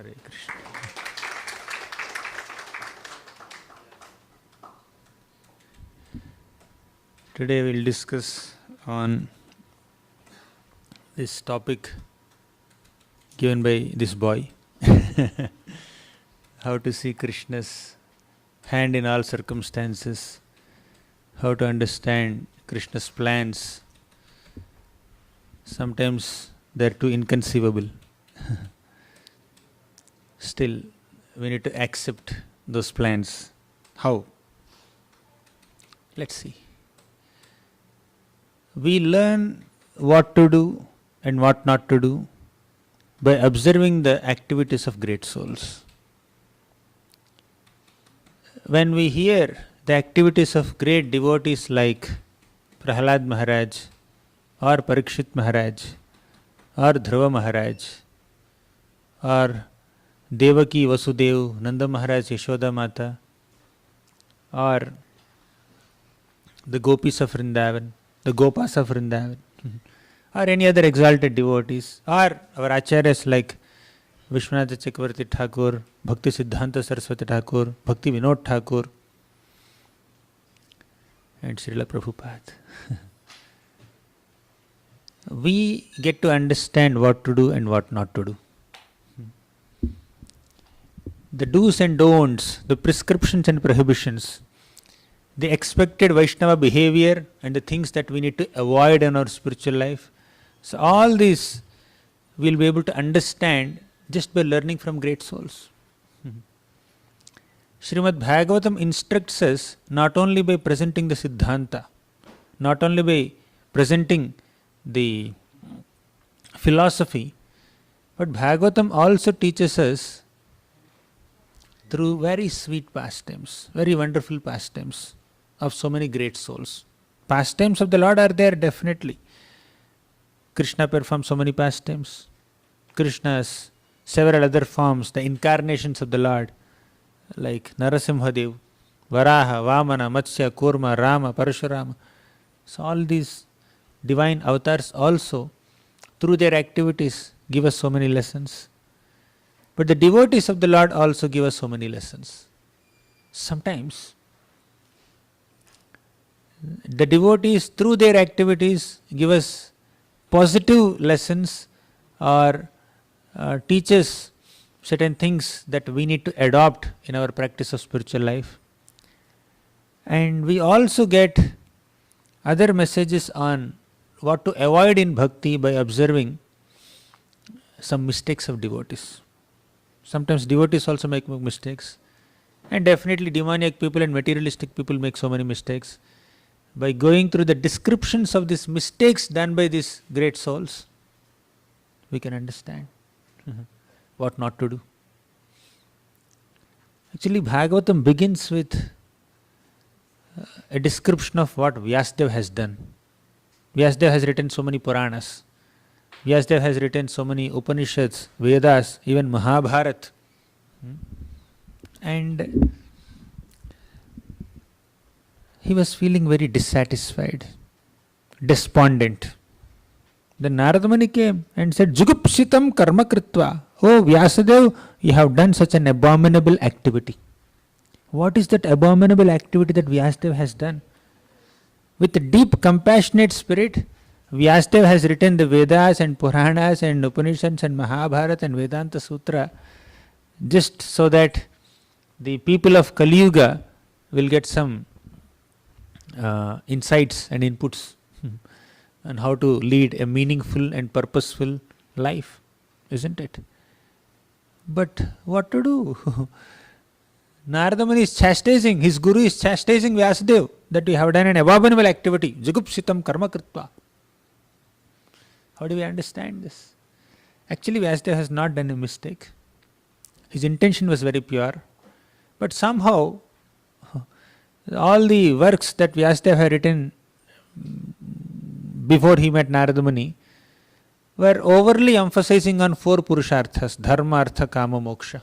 Hare Krishna. Today we will discuss on this topic given by this boy. How to see Krishna's hand in all circumstances, how to understand Krishna's plans. Sometimes they are too inconceivable. Still, we need to accept those plans. How? Let's see. We learn what to do and what not to do by observing the activities of great souls. When we hear the activities of great devotees like Prahlad Maharaj or Parikshit Maharaj or Dhruva Maharaj or Devaki Vasudev, Nanda Maharaj, Yashoda Mata, or the Gopis of Vrindavan, the Gopas of Vrindavan, or any other exalted devotees, or our acharyas like Vishwanath Chakravarti Thakur, Bhakti Siddhanta Saraswati Thakur, Bhakti Vinod Thakur, and Srila Prabhupada. We get to understand what to do and what not to do. The do's and don'ts, the prescriptions and prohibitions, the expected Vaishnava behavior and the things that we need to avoid in our spiritual life. So all these we'll be able to understand just by learning from great souls. Srimad Bhagavatam instructs us not only by presenting the Siddhanta, not only by presenting the philosophy, but Bhagavatam also teaches us through very sweet pastimes, very wonderful pastimes of so many great souls. Pastimes of the Lord are there definitely. Krishna performed so many pastimes. Krishna's several other forms, the incarnations of the Lord, like Narasimhadev, Varaha, Vamana, Matsya, Kurma, Rama, Parashurama. So all these divine avatars also, through their activities, give us so many lessons. But the devotees of the Lord also give us so many lessons. Sometimes the devotees through their activities give us positive lessons or teach us certain things that we need to adopt in our practice of spiritual life. And we also get other messages on what to avoid in bhakti by observing some mistakes of devotees. Sometimes devotees also make mistakes, and definitely demoniac people and materialistic people make so many mistakes. By going through the descriptions of these mistakes done by these great souls, we can understand what not to do. Actually, Bhagavatam begins with a description of what Vyasadeva has done. Vyasadeva has written so many Puranas. Vyasadeva has written so many Upanishads, Vedas, even Mahabharata. And he was feeling very dissatisfied, despondent. Then Narada Muni came and said, Jugupsitam karma kritva. Oh Vyasadeva, you have done such an abominable activity. What is that abominable activity that Vyasadeva has done? With a deep compassionate spirit, Vyasadeva has written the Vedas and Puranas and Upanishads and Mahabharata and Vedanta Sutra just so that the people of Kali Yuga will get some insights and inputs on how to lead a meaningful and purposeful life, isn't it? But what to do? Narada Muni is chastising, his guru is chastising Vyasadeva that you have done an abominable activity. Jugupsitam karma kritva. How do we understand this? Actually, Vyasadeva has not done a mistake. His intention was very pure. But somehow, all the works that Vyasadeva had written before he met Narada Muni were overly emphasizing on four purusharthas, dharma, artha, kama, moksha.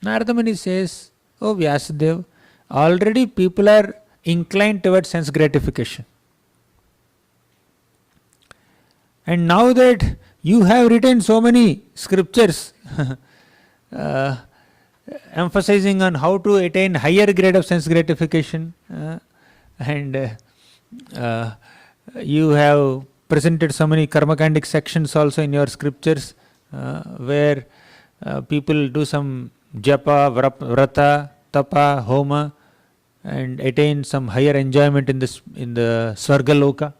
Narada Muni says, oh Vyasadeva, already people are inclined towards sense gratification. And now that You have written so many scriptures uh, emphasizing on how to attain higher grade of sense gratification, and you have presented so many karmakandic sections also in your scriptures, where people do some japa, vrata, tapa, homa, and attain some higher enjoyment in the Swarga Loka.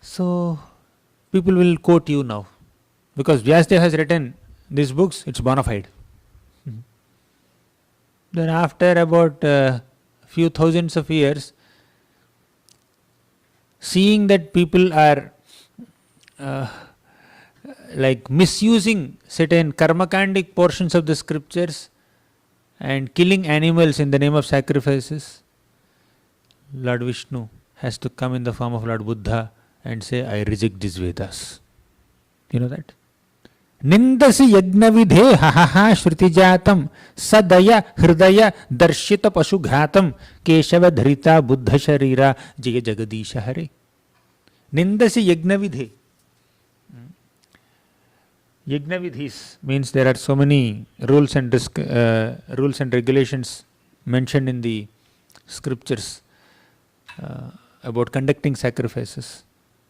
So people will quote you now, because Vyasadeva has written these books, it's bona fide. Then after about few thousands of years, seeing that people are like misusing certain karmakandic portions of the scriptures and killing animals in the name of sacrifices, Lord Vishnu has to come in the form of Lord Buddha and say, I reject these Vedas. You know that? Nindasi yajna vidhe hahaha shrutijatam sadaya hridaya darshita pashughatam keshava dharita buddha sharira jaya jagadisha hare. Nindasi yajna vidhe. Yajna vidhis means there are so many rules and regulations mentioned in the scriptures about conducting sacrifices.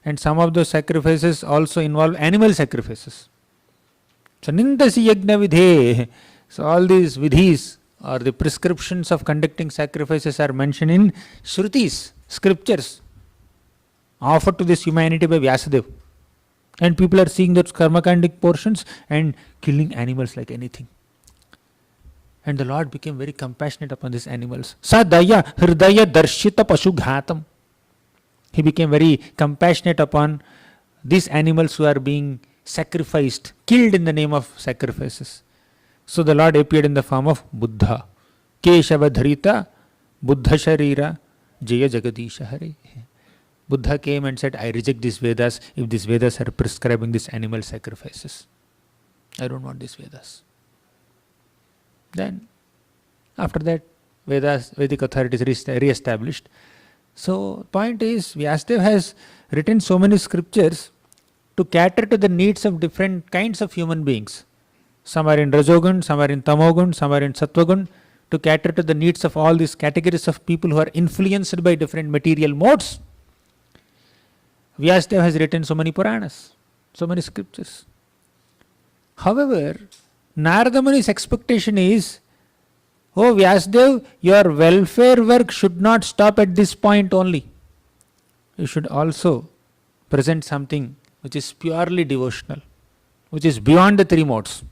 And some of those sacrifices also involve animal sacrifices. So, nindasi yajna vidhe. So, all these vidhis or the prescriptions of conducting sacrifices are mentioned in Shrutis, scriptures, offered to this humanity by Vyasadeva. And people are seeing those karmakandic portions and killing animals like anything. And the Lord became very compassionate upon these animals. Sadaya hridaya darshita pashughatam. He became very compassionate upon these animals who are being sacrificed, killed in the name of sacrifices. So the Lord appeared in the form of Buddha. Keshava dharita buddha sharira jaya jagadisha hare. Buddha came and said, I reject these Vedas if these Vedas are prescribing these animal sacrifices. I don't want these Vedas. Then, after that, Vedic authority is re-established. So, point is, Vyasadeva has written so many scriptures to cater to the needs of different kinds of human beings. Some are in Rajogun, some are in Tamogun, some are in Sattvagun, to cater to the needs of all these categories of people who are influenced by different material modes. Vyasadeva has written so many Puranas, so many scriptures. However, Narada Muni's expectation is, oh Vyasadeva, your welfare work should not stop at this point only. You should also present something which is purely devotional, which is beyond the three modes.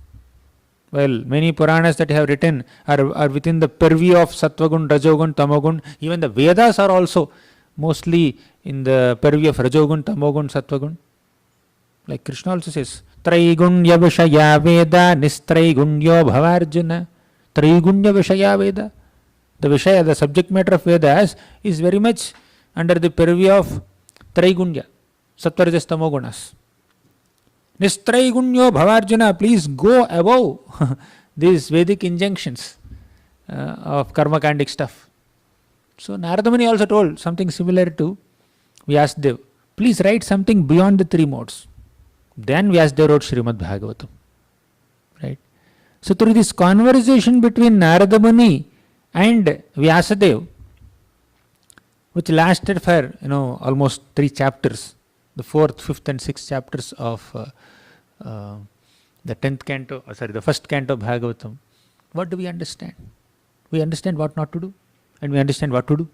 Well, many Puranas that you have written are within the purview of Sattvagun, Rajogun, Tamogun. Even the Vedas are also mostly in the purview of Rajogun, Tamogun, Sattvagun. Like Krishna also says, Traigunya Vishaya Veda Nistraigunya Bhavarjuna. Traigunya Vishaya Veda. The Vishaya, the subject matter of Vedas, is very much under the purview of Traigunya, Sattva, Rajas, Tamogunas. Nistraigunya Bhavarjuna, please go above these Vedic injunctions of karmakandic stuff. So Narada Muni also told something similar to Vyasadeva. Please write something beyond the three modes. Then Vyasadeva wrote Srimad Bhagavatam. Right? So through this conversation between Narada Muni and Vyasadeva, which lasted for almost 3 chapters, the 4th, 5th and 6th chapters of the 10th canto, the 1st canto of Bhagavatam, what do we understand? We understand what not to do, and we understand what to do.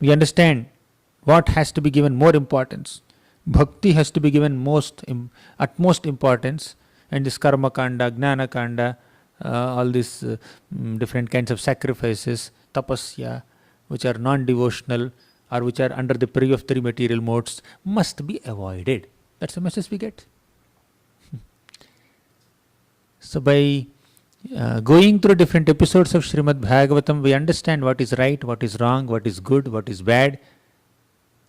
We understand what has to be given more importance. Bhakti has to be given utmost importance, and this karma kanda, gnana kanda, all these different kinds of sacrifices, tapasya, which are non-devotional or which are under the purview of 3 material modes, must be avoided. That's the message we get. So by going through different episodes of Srimad Bhagavatam, we understand what is right, what is wrong, what is good, what is bad,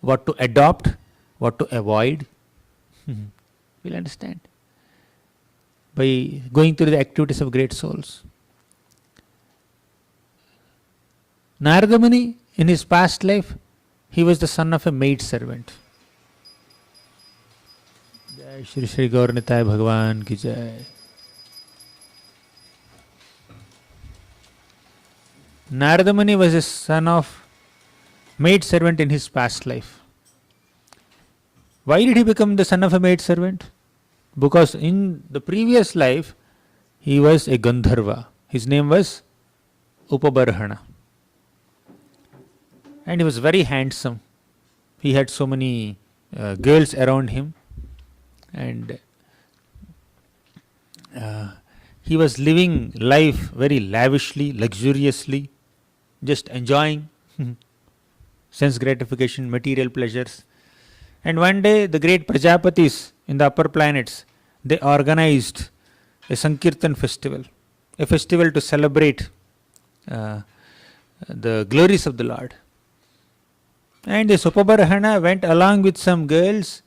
what to adopt, what to avoid. We'll understand by going through the activities of great souls. Narada Muni, in his past life, he was the son of a maid servant. Jai Shri Shri Gaur Nitai Bhagwan ki Jai. Narada Muni was a son of maid servant in his past life. Why did he become the son of a maid servant? Because in the previous life he was a Gandharva. His name was Upabarhana. And he was very handsome. He had so many girls around him. And he was living life very lavishly, luxuriously, just enjoying sense gratification, material pleasures. And one day the great Prajapatis in the upper planets, they organized a Sankirtan festival, a festival to celebrate the glories of the Lord. And this Upabarhana went along with some girls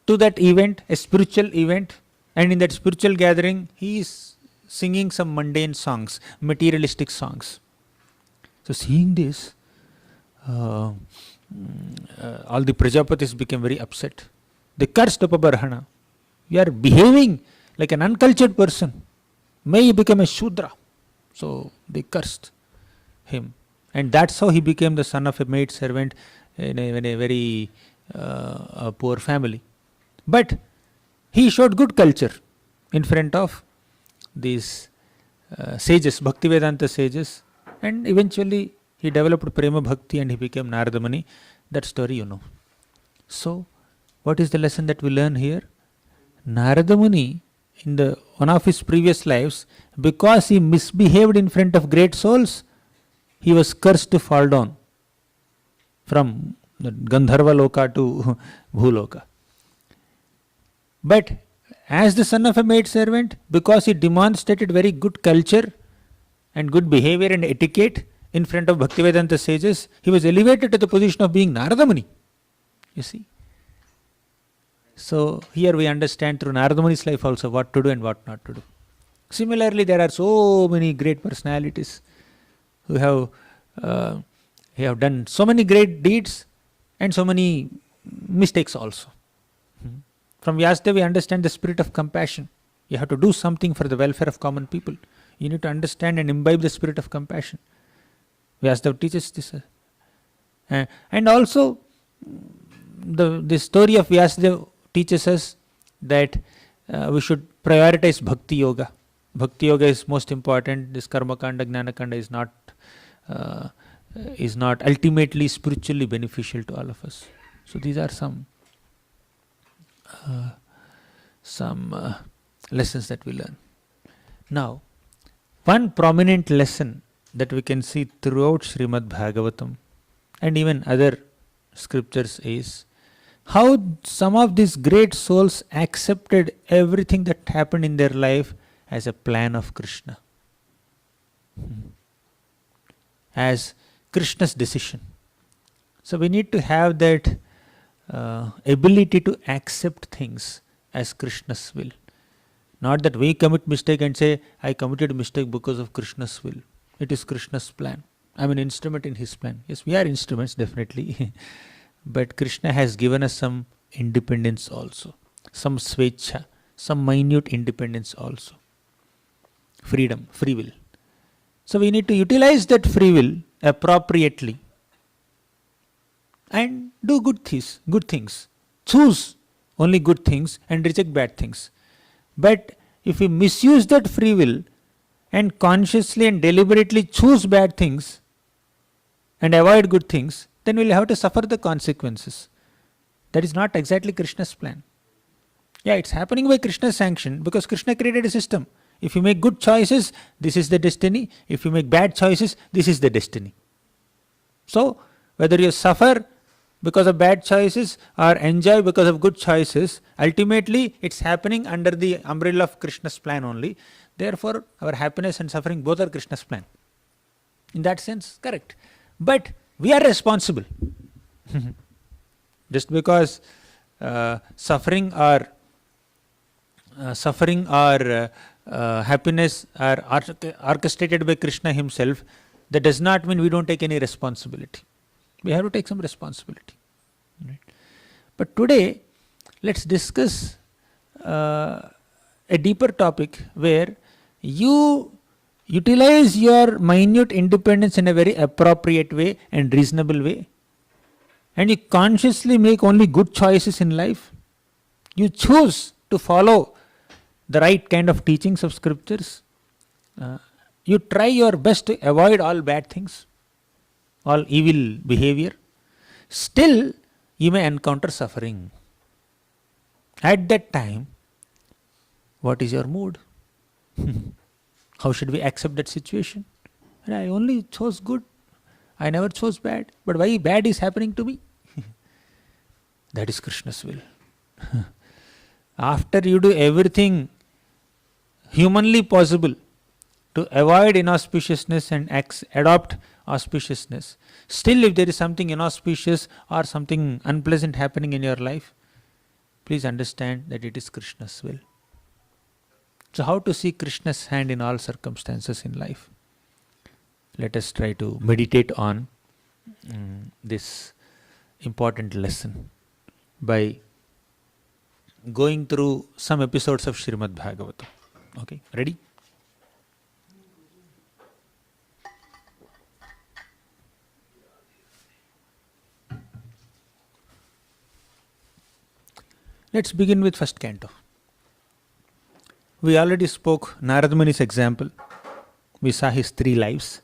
to that event, a spiritual event, and in that spiritual gathering he is singing some mundane songs, materialistic songs. So seeing this, all the Prajapatis became very upset. They cursed Upabarhana. You are behaving like an uncultured person. May you become a Shudra. So they cursed him. And that's how he became the son of a maid servant in a very poor family. But he showed good culture in front of these sages, Bhaktivedanta sages, and eventually he developed Prema Bhakti and he became Narada Muni. That story you know. So, what is the lesson that we learn here? Narada Muni, in one of his previous lives, because he misbehaved in front of great souls, he was cursed to fall down from the Gandharva Loka to Bhuloka. But as the son of a maid servant, because he demonstrated very good culture and good behavior and etiquette in front of Bhaktivedanta sages, he was elevated to the position of being Narada Muni. You see? So here we understand through Narada Muni's life also what to do and what not to do. Similarly, there are so many great personalities who have done so many great deeds and so many mistakes also. From Vyasadeva we understand the spirit of compassion. You have to do something for the welfare of common people. You need to understand and imbibe the spirit of compassion. Vyasadeva teaches this. And also the story of Vyasadeva teaches us that we should prioritize Bhakti Yoga. Bhakti Yoga is most important. This Karma Kanda, Jnana Kanda is not ultimately spiritually beneficial to all of us. So these are some lessons that we learn. Now, one prominent lesson that we can see throughout Srimad Bhagavatam and even other scriptures is how some of these great souls accepted everything that happened in their life as a plan of Krishna, as Krishna's decision. So we need to have that ability to accept things as Krishna's will. Not that we commit mistake and say, I committed mistake because of Krishna's will. It is Krishna's plan. I am an instrument in his plan. Yes, we are instruments definitely. But Krishna has given us some independence also. Some svecha, some minute independence also. Freedom, free will. So we need to utilize that free will appropriately and do good things. Choose only good things and reject bad things. But if we misuse that free will and consciously and deliberately choose bad things and avoid good things, then we will have to suffer the consequences. That is not exactly Krishna's plan. Yeah, it's happening by Krishna's sanction because Krishna created a system. If you make good choices, this is the destiny. If you make bad choices, this is the destiny. So, whether you suffer because of bad choices or enjoy because of good choices, ultimately it's happening under the umbrella of Krishna's plan only. Therefore, our happiness and suffering both are Krishna's plan. In that sense, correct. But we are responsible. Just because suffering or happiness are orchestrated by Krishna himself, that does not mean we don't take any responsibility. We have to take some responsibility. Right? But today, let's discuss a deeper topic where you utilize your minute independence in a very appropriate way and reasonable way, and you consciously make only good choices in life. You choose to follow the right kind of teachings of scriptures. You try your best to avoid all bad things, all evil behavior. Still, you may encounter suffering. At that time, what is your mood? How should we accept that situation? I only chose good. I never chose bad. But why bad is happening to me? That is Krishna's will. After you do everything humanly possible to avoid inauspiciousness and adopt auspiciousness, still if there is something inauspicious or something unpleasant happening in your life, please understand that it is Krishna's will. So how to see Krishna's hand in all circumstances in life? Let us try to meditate on this important lesson by going through some episodes of Srimad Bhagavatam. Okay, ready? Let's begin with first canto. We already spoke Narada Muni's example. We saw his 3 lives.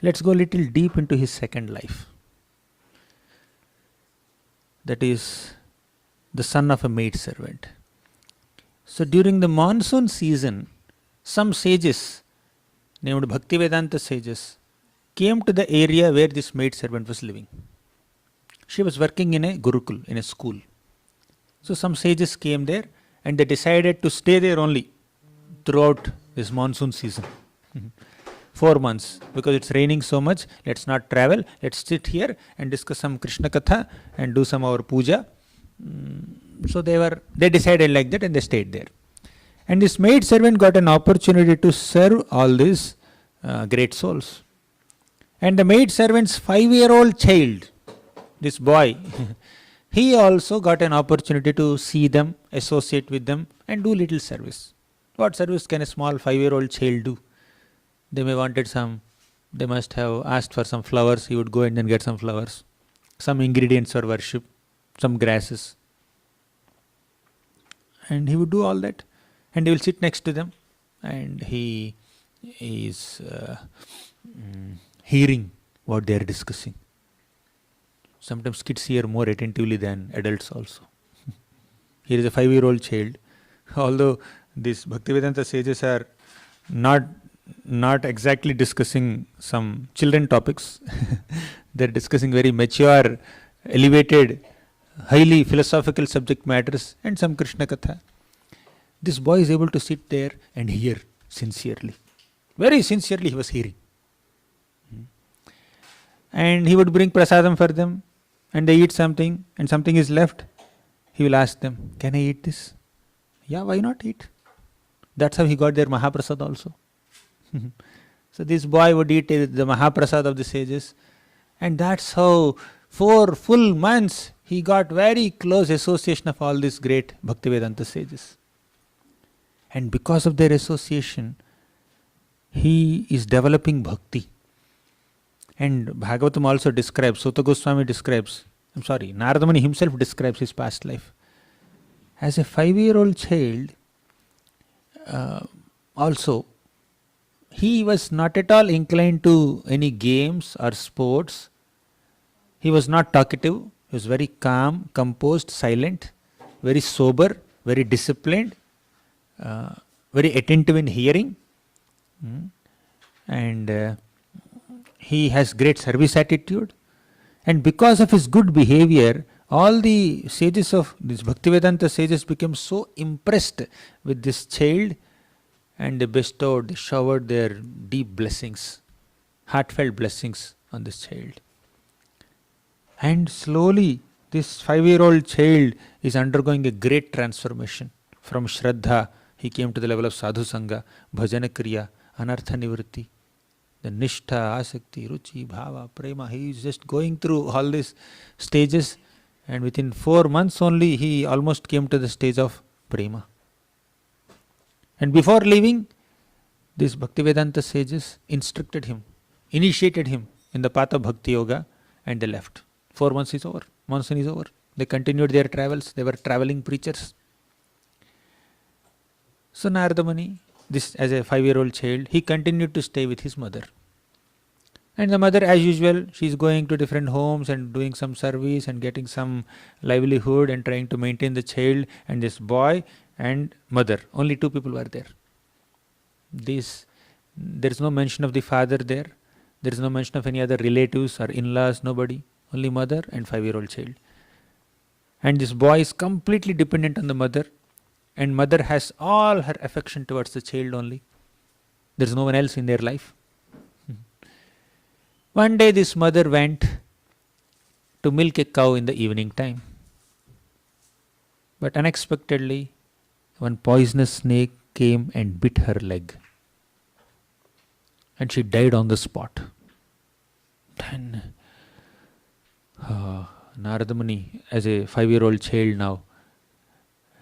Let's go a little deep into his second life. That is the son of a maid servant. So during the monsoon season, some sages named Bhaktivedanta sages came to the area where this maid servant was living. She was working in a Gurukul, in a school. So some sages came there and they decided to stay there only throughout this monsoon season. 4 months, because it's raining so much, let's not travel, let's sit here and discuss some Krishna Katha and do some our puja. So they decided like that and they stayed there. And this maid servant got an opportunity to serve all these great souls. And the maid servant's 5-year-old child, this boy, he also got an opportunity to see them, associate with them and do little service. What service can a small 5-year-old child do? They must have asked for some flowers, he would go and then get some flowers, some ingredients for worship, some grasses. And he would do all that. And he will sit next to them and he is hearing what they are discussing. Sometimes kids hear more attentively than adults also. Here is a 5-year-old child. Although these Bhaktivedanta sages are not exactly discussing some children topics. They are discussing very mature, elevated, highly philosophical subject matters and some Krishna Katha. This boy is able to sit there and hear sincerely. Very sincerely he was hearing. And he would bring prasadam for them and they eat something and something is left. He will ask them, can I eat this? Yeah, why not eat? That's how he got their Mahaprasad also. So this boy would eat the Mahaprasad of the sages, and that's how 4 full months he got very close association of all these great Bhaktivedanta sages. And because of their association, he is developing bhakti. And Bhagavatam also describes, Sutta Goswami describes, Narada Muni himself describes his past life. As a 5-year-old child, also, he was not at all inclined to any games or sports. He was not talkative. He was very calm, composed, silent, very sober, very disciplined, very attentive in hearing. And he has great service attitude. And because of his good behavior, all the sages of these Bhaktivedanta sages became so impressed with this child, and they showered their deep blessings, heartfelt blessings on this child. And slowly, this 5-year-old child is undergoing a great transformation. From Shraddha, he came to the level of Sadhu Sangha, Bhajana Kriya, Anartha Nivritti, the Nishtha, Asakti, Ruchi, Bhava, Prema. He is just going through all these stages And within 4 months only, he almost came to the stage of prema. And before leaving, these Bhaktivedanta sages instructed him, initiated him in the path of Bhakti Yoga, and they left. 4 months is over. Monsoon is over. They continued their travels. They were traveling preachers. So Narada Muni, this as a 5-year-old child, he continued to stay with his mother. And the mother, as usual, she is going to different homes and doing some service and getting some livelihood and trying to maintain the child. And this boy and mother, only 2 people were there. There is no mention of the father there. There is no mention of any other relatives or in-laws, nobody. Only mother and 5-year-old child. And this boy is completely dependent on the mother. And mother has all her affection towards the child only. There is no one else in their life. One day this mother went to milk a cow in the evening time. But unexpectedly, one poisonous snake came and bit her leg. And she died on the spot. Then Narada Muni, as a 5-year-old child now,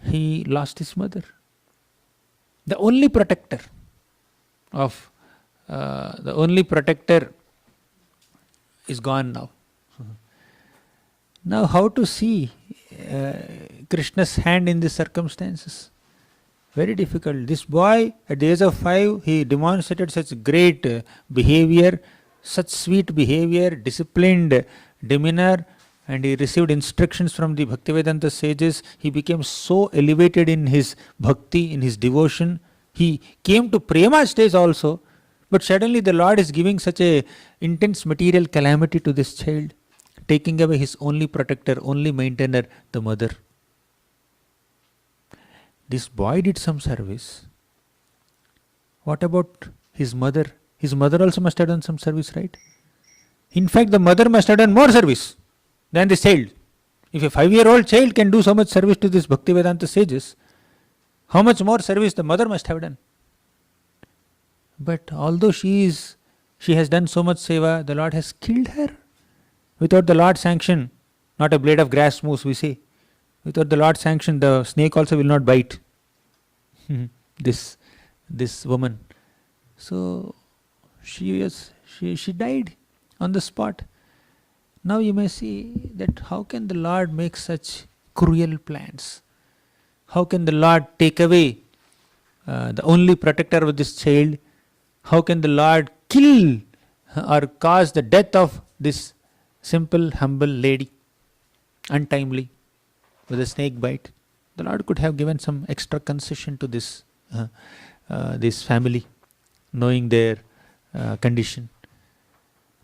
he lost his mother. The only protector is gone now. Now how to see Krishna's hand in these circumstances? Very difficult. This boy at the age of 5, he demonstrated such great behavior, such sweet behavior, disciplined demeanor, and he received instructions from the Bhaktivedanta sages. He became so elevated in his bhakti, in his devotion. He came to prema stage also, but suddenly the Lord is giving such a intense material calamity to this child, taking away his only protector, only maintainer, the mother. This boy did some service. What about his mother? His mother also must have done some service, right? In fact, the mother must have done more service than this child. If a 5-year-old child can do so much service to this Bhaktivedanta sages, how much more service the mother must have done? But although she has done so much seva, the Lord has killed her. Without the Lord's sanction, not a blade of grass moves, we say. Without the Lord's sanction, the snake also will not bite this woman. So she died on the spot. Now you may see that how can the Lord make such cruel plans? How can the Lord take away the only protector of this child? How can the Lord kill or cause the death of this simple, humble lady untimely with a snake bite? The Lord could have given some extra concession to this family, knowing their condition.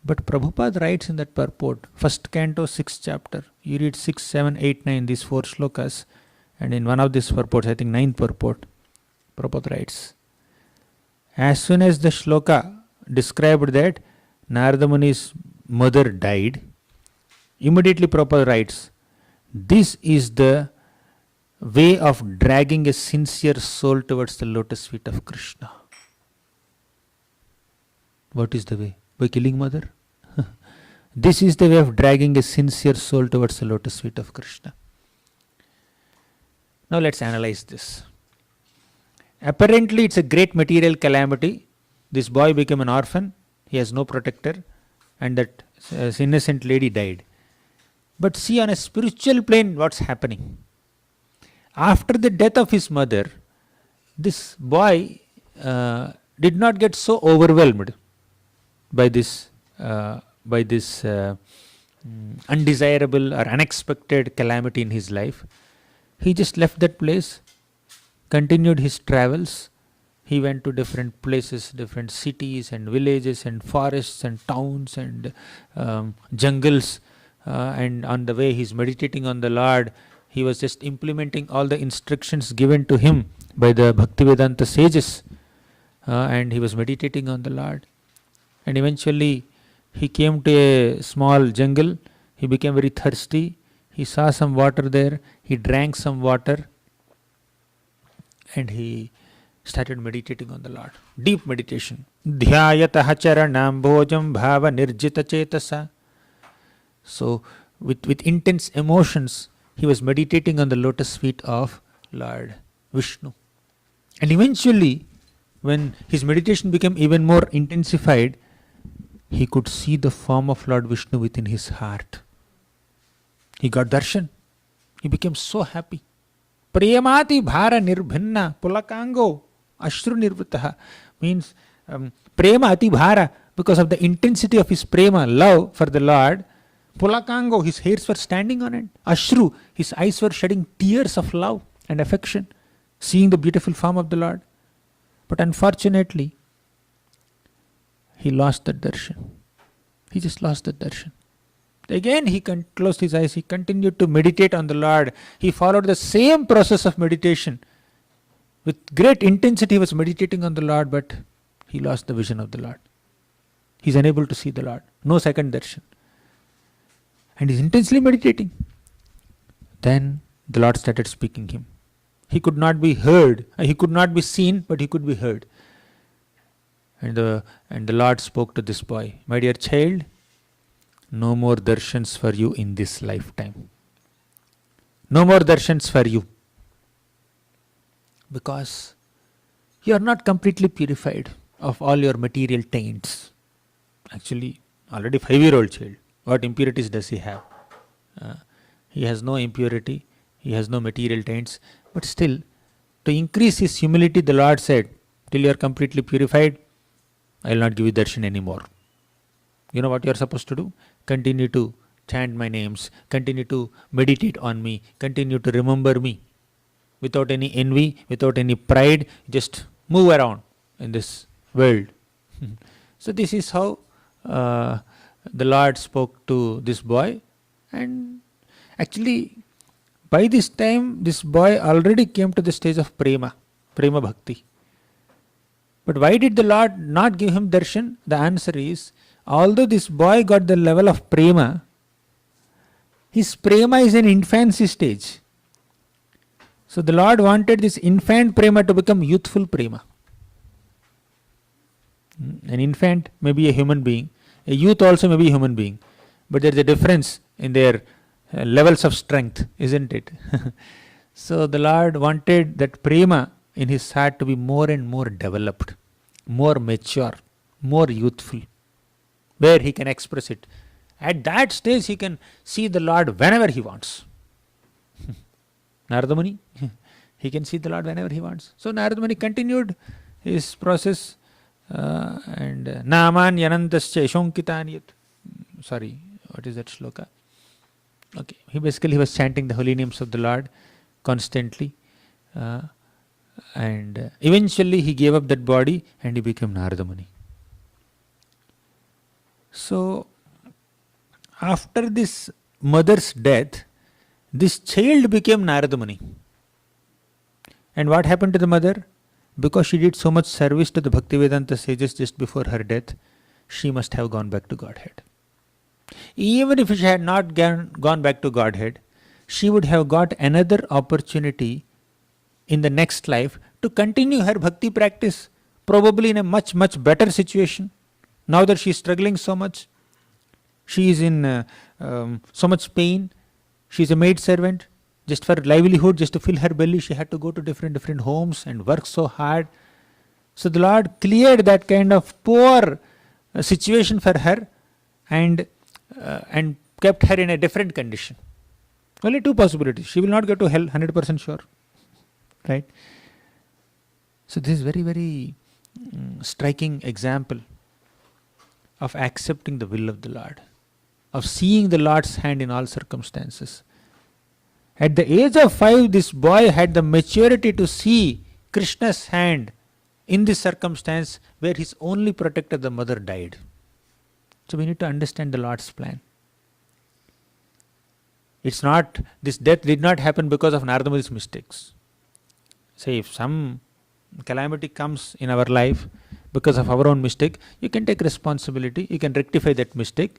But Prabhupada writes in that purport, 1st canto, 6th chapter, you read 6, 7, 8, 9, these 4 slokas, and in one of these purports, I think 9th purport, Prabhupada writes, as soon as the shloka described that Narada Muni's mother died, immediately Prabhupada writes, this is the way of dragging a sincere soul towards the lotus feet of Krishna. What is the way? By killing mother? This is the way of dragging a sincere soul towards the lotus feet of Krishna. Now let's analyze this. Apparently it's a great material calamity. This boy became an orphan. He has no protector. And that innocent lady died. But see, on a spiritual plane, what's happening? After the death of his mother, this boy did not get so overwhelmed by this undesirable or unexpected calamity in his life. He just left that place, continued his travels. He went to different places, different cities and villages and forests and towns and jungles. And on the way he's meditating on the Lord. He was just implementing all the instructions given to him by the Bhaktivedanta sages. And he was meditating on the Lord. And eventually he came to a small jungle. He became very thirsty. He saw some water there. He drank some water. And he started meditating on the Lord. Deep meditation. Dhyayataha charanam bhojam bhava nirjita chetasa. So with intense emotions, he was meditating on the lotus feet of Lord Vishnu. And eventually, when his meditation became even more intensified, he could see the form of Lord Vishnu within his heart. He got darshan. He became so happy. Premati bhara nirbhinna pulakango ashru nirvitaha means prema ati bhara, because of the intensity of his prema, love for the Lord. Pulakango, his hairs were standing on it. Ashru, his eyes were shedding tears of love and affection, seeing the beautiful form of the Lord. But unfortunately, he lost that darshan. He just lost that darshan. Again, he closed his eyes. He continued to meditate on the Lord. He followed the same process of meditation. With great intensity, he was meditating on the Lord, but he lost the vision of the Lord. He is unable to see the Lord. No second darshan. And he is intensely meditating. Then the Lord started speaking him. He could not be heard. He could not be seen, but he could be heard. And the Lord spoke to this boy. My dear child, no more darshans for you in this lifetime. No more darshans for you. Because you are not completely purified of all your material taints. Actually, already 5-year-old child. What impurities does he have? He has no impurity. He has no material taints. But still, to increase his humility, the Lord said, till you are completely purified, I will not give you darshan anymore. You know what you are supposed to do? Continue to chant my names. Continue to meditate on me. Continue to remember me. Without any envy, without any pride, just move around in this world. So this is how the Lord spoke to this boy. And actually, by this time, this boy already came to the stage of prema bhakti. But why did the Lord not give him darshan? The answer is, although this boy got the level of prema, his prema is an infancy stage. So the Lord wanted this infant prema to become youthful prema. An infant may be a human being. A youth also may be a human being. But there is a difference in their levels of strength, isn't it? So the Lord wanted that prema in his heart to be more and more developed, more mature, more youthful, where he can express it. At that stage, he can see the Lord whenever he wants. Narada Muni, he can see the Lord whenever he wants. So Narada Muni continued his process and Naman Yanantascha Shonkitanyat. Sorry, what is that shloka? Okay, he was chanting the holy names of the Lord constantly. And eventually he gave up that body and he became Narada Muni. So, after this mother's death, this child became Narada Muni. And what happened to the mother? Because she did so much service to the Bhaktivedanta sages just before her death, she must have gone back to Godhead. Even if she had not gone back to Godhead, she would have got another opportunity in the next life to continue her bhakti practice, probably in a much, much better situation. Now that she is struggling so much, she is in so much pain, she is a maid servant, just for livelihood, just to fill her belly, she had to go to different homes and work so hard. So the Lord cleared that kind of poor situation for her and kept her in a different condition. Only two possibilities. She will not go to hell, 100% sure. Right? So this is very, very striking example of accepting the will of the Lord, of seeing the Lord's hand in all circumstances. At the age of 5, this boy had the maturity to see Krishna's hand in this circumstance where his only protector, the mother, died. So we need to understand the Lord's plan. It's not, this death did not happen because of Narada Muni's mistakes. Say if some calamity comes in our life because of our own mistake, you can take responsibility, you can rectify that mistake.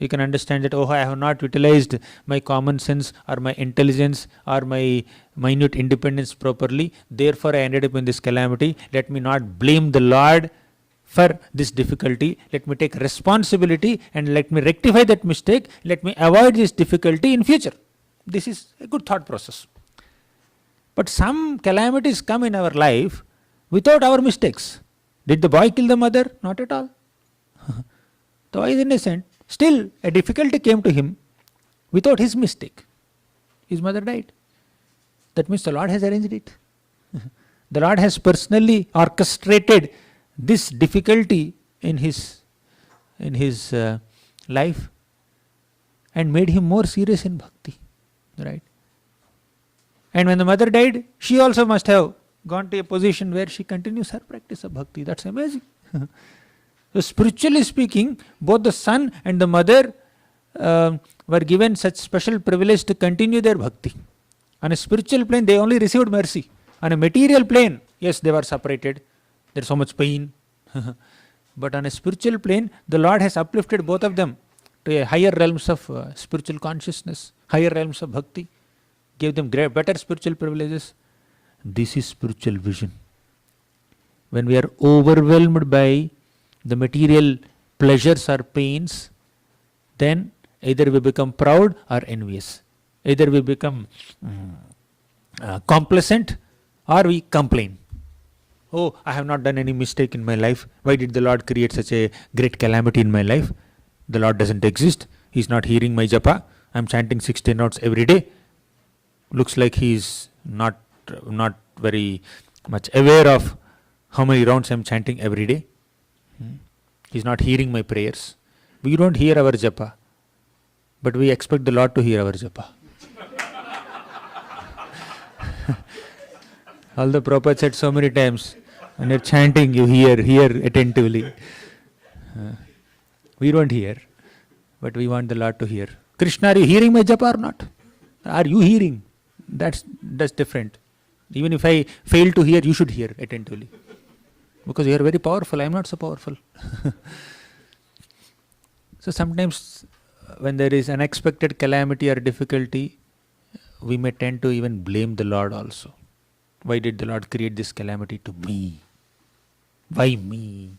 You can understand that, I have not utilized my common sense or my intelligence or my minute independence properly. Therefore, I ended up in this calamity. Let me not blame the Lord for this difficulty, let me take responsibility and let me rectify that mistake, let me avoid this difficulty in future. This is a good thought process. But some calamities come in our life without our mistakes. Did the boy kill the mother? Not at all. The boy is innocent. Still, a difficulty came to him without his mistake. His mother died. That means the Lord has arranged it. The Lord has personally orchestrated this difficulty in his life and made him more serious in bhakti. Right? And when the mother died, she also must have gone to a position where she continues her practice of bhakti. That's amazing. So spiritually speaking, both the son and the mother were given such special privilege to continue their bhakti. On a spiritual plane, they only received mercy. On a material plane, yes, they were separated. There's so much pain. But on a spiritual plane, the Lord has uplifted both of them to a higher realms of spiritual consciousness, higher realms of bhakti, gave them better spiritual privileges. This is spiritual vision. When we are overwhelmed by the material pleasures or pains, then either we become proud or envious. Either we become complacent or we complain. Oh, I have not done any mistake in my life. Why did the Lord create such a great calamity in my life? The Lord doesn't exist. He is not hearing my japa. I am chanting 16 notes every day. Looks like he is not very much aware of how many rounds I am chanting every day. He is not hearing my prayers. We don't hear our japa, but we expect the Lord to hear our japa. All the Prabhupada said so many times, when you're chanting, you hear attentively. We don't hear, but we want the Lord to hear. Krishna, are you hearing my japa or not? Are you hearing? That's different. Even if I fail to hear, you should hear attentively. Because you are very powerful, I am not so powerful. So sometimes when there is unexpected calamity or difficulty, we may tend to even blame the Lord also. Why did the Lord create this calamity to me? Why me?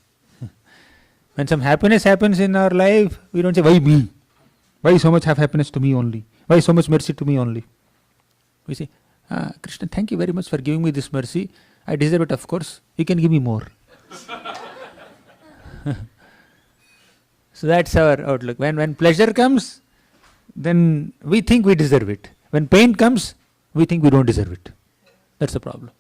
When some happiness happens in our life, we don't say, why me? Why so much have happiness to me only? Why so much mercy to me only? We say, Krishna, thank you very much for giving me this mercy. I deserve it, of course. You can give me more. So that's our outlook. When pleasure comes, then we think we deserve it. When pain comes, we think we don't deserve it. That's the problem.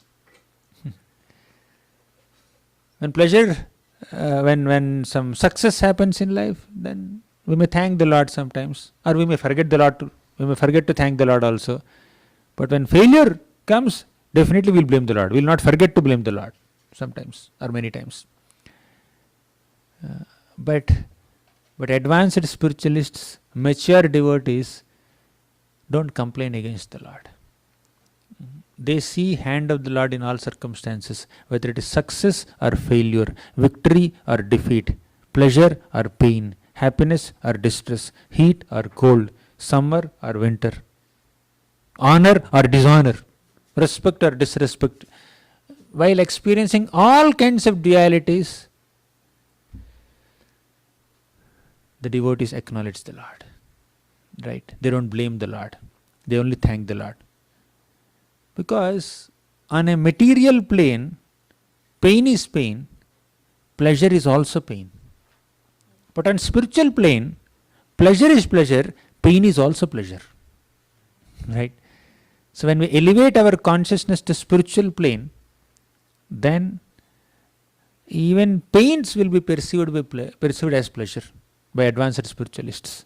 When pleasure, when some success happens in life, then we may thank the Lord sometimes, or we may forget to thank the Lord also. But when failure comes, definitely we'll blame the Lord. We'll not forget to blame the Lord sometimes or many times. But advanced spiritualists, mature devotees, don't complain against the Lord. They see hand of the Lord in all circumstances, whether it is success or failure, victory or defeat, pleasure or pain, happiness or distress, heat or cold, summer or winter, honor or dishonor, respect or disrespect. While experiencing all kinds of dualities, the devotees acknowledge the Lord. Right? They don't blame the Lord. They only thank the Lord. Because on a material plane, pain is pain, pleasure is also pain. But on spiritual plane, pleasure is pleasure, pain is also pleasure. Right? So when we elevate our consciousness to spiritual plane, then even pains will be perceived as pleasure by advanced spiritualists.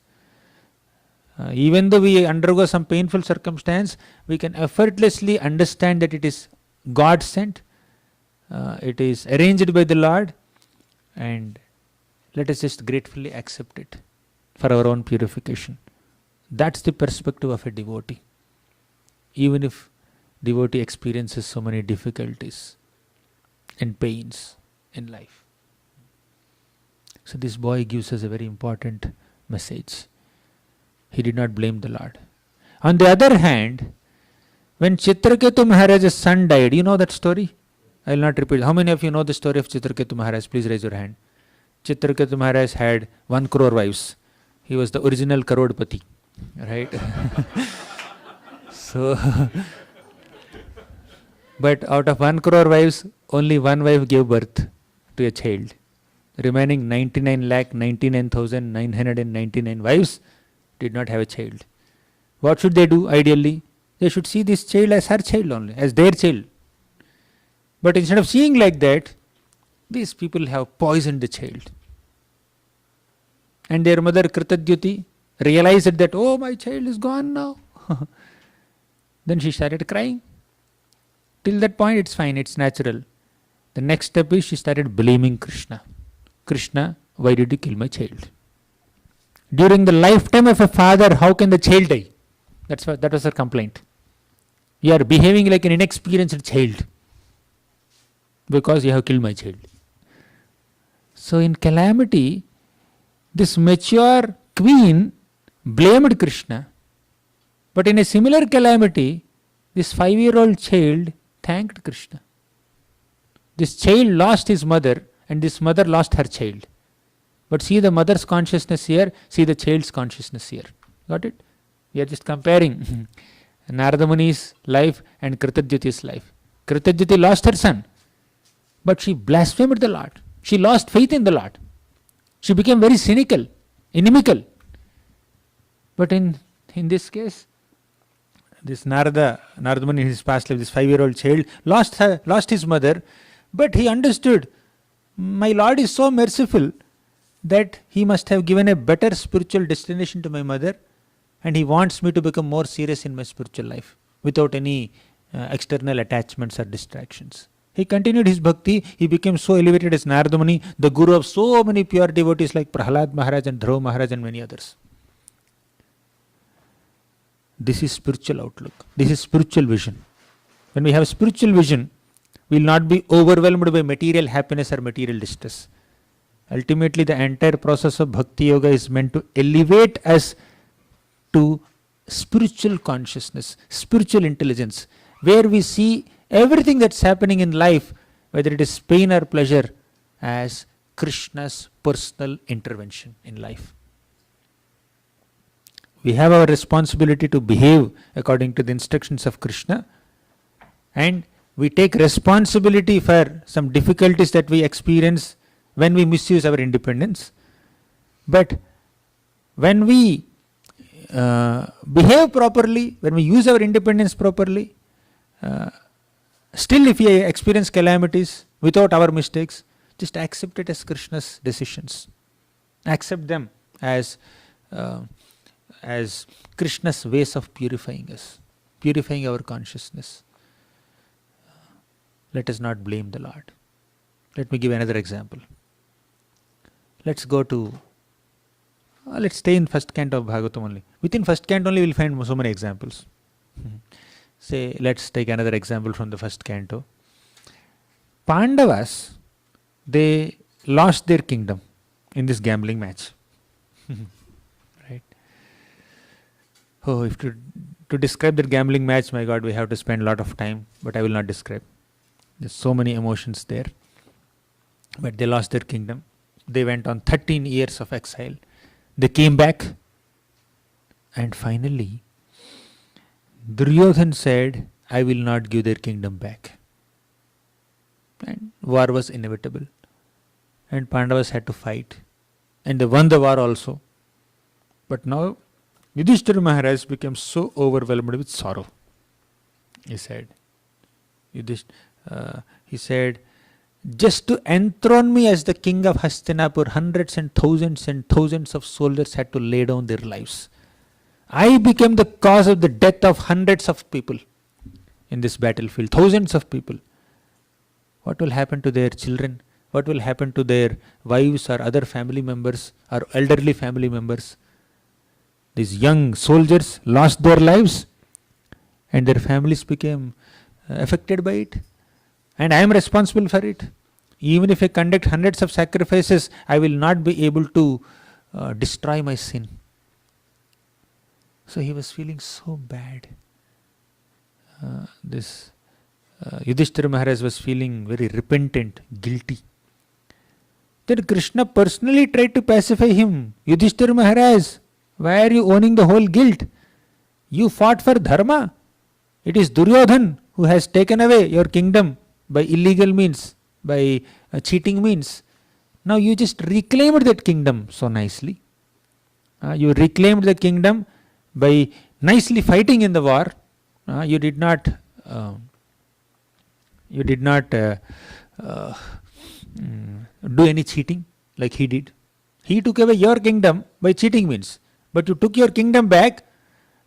Even though we undergo some painful circumstance, we can effortlessly understand that it is God sent, it is arranged by the Lord, and let us just gratefully accept it for our own purification. That's the perspective of a devotee. Even if devotee experiences so many difficulties and pains in life. So this boy gives us a very important message. He did not blame the Lord. On the other hand, when Chitraketu Maharaj's son died, you know that story? I will not repeat. How many of you know the story of Chitraketu Maharaj? Please raise your hand. Chitraketu Maharaj had 1 crore wives. He was the original Karodpati, right? So, but out of 1 crore wives, only one wife gave birth to a child. Remaining 99,99,999 wives did not have a child. What should they do ideally? They should see this child as her child only, as their child. But instead of seeing like that, these people have poisoned the child. And their mother Kritadyuti realized that, oh, my child is gone now. Then she started crying. Till that point it's fine, it's natural. The next step is she started blaming Krishna. Krishna, why did you kill my child? During the lifetime of a father, how can the child die? That was her complaint. You are behaving like an inexperienced child because you have killed my child. So in calamity, this mature queen blamed Krishna. But in a similar calamity, this 5-year-old child thanked Krishna. This child lost his mother and this mother lost her child. But see the mother's consciousness here, see the child's consciousness here. Got it? We are just comparing Narada Muni's life and Kritadyuti's life. Kritadyuti lost her son, but she blasphemed the Lord. She lost faith in the Lord. She became very cynical, inimical. But in this case, this Narada Muni in his past life, this 5-year-old child, lost his mother, but he understood, my Lord is so merciful that he must have given a better spiritual destination to my mother, and he wants me to become more serious in my spiritual life without any external attachments or distractions. He continued his bhakti. He became so elevated as Narada Muni, the guru of so many pure devotees like Prahlad Maharaj and Dhruva Maharaj and many others. This is spiritual outlook. This is spiritual vision. When we have spiritual vision, we will not be overwhelmed by material happiness or material distress. Ultimately, the entire process of Bhakti Yoga is meant to elevate us to spiritual consciousness, spiritual intelligence, where we see everything that's happening in life, whether it is pain or pleasure, as Krishna's personal intervention in life. We have our responsibility to behave according to the instructions of Krishna, and we take responsibility for some difficulties that we experience when we misuse our independence. But when we behave properly, when we use our independence properly, still if we experience calamities without our mistakes, just accept it as Krishna's decisions. Accept them as Krishna's ways of purifying us, purifying our consciousness. Let us not blame the Lord. Let me give another example. Let's go to, let's stay in first canto of Bhagavatam only. Within first canto only we will find so many examples. Say, let's take another example from the first canto. Pandavas, they lost their kingdom in this gambling match. Right? Oh, if to describe that gambling match, my God, we have to spend a lot of time, but I will not describe. There's so many emotions there. But they lost their kingdom. They went on 13 years of exile. They came back. And finally, Duryodhan said, I will not give their kingdom back. And war was inevitable. And Pandavas had to fight. And they won the war also. But now, Yudhishthira Maharaj became so overwhelmed with sorrow. He said, just to enthrone me as the king of Hastinapur, hundreds and thousands of soldiers had to lay down their lives. I became the cause of the death of hundreds of people in this battlefield, thousands of people. What will happen to their children? What will happen to their wives or other family members or elderly family members? These young soldiers lost their lives and their families became affected by it. And I am responsible for it. Even if I conduct hundreds of sacrifices, I will not be able to destroy my sin. So he was feeling so bad. This Yudhishthira Maharaj was feeling very repentant, guilty. Then Krishna personally tried to pacify him. Yudhishthira Maharaj, why are you owning the whole guilt? You fought for dharma. It is Duryodhan who has taken away your kingdom by illegal means, by cheating means. Now you just reclaimed that kingdom so nicely. You reclaimed the kingdom by nicely fighting in the war. You did not do any cheating like he did. He took away your kingdom by cheating means, but you took your kingdom back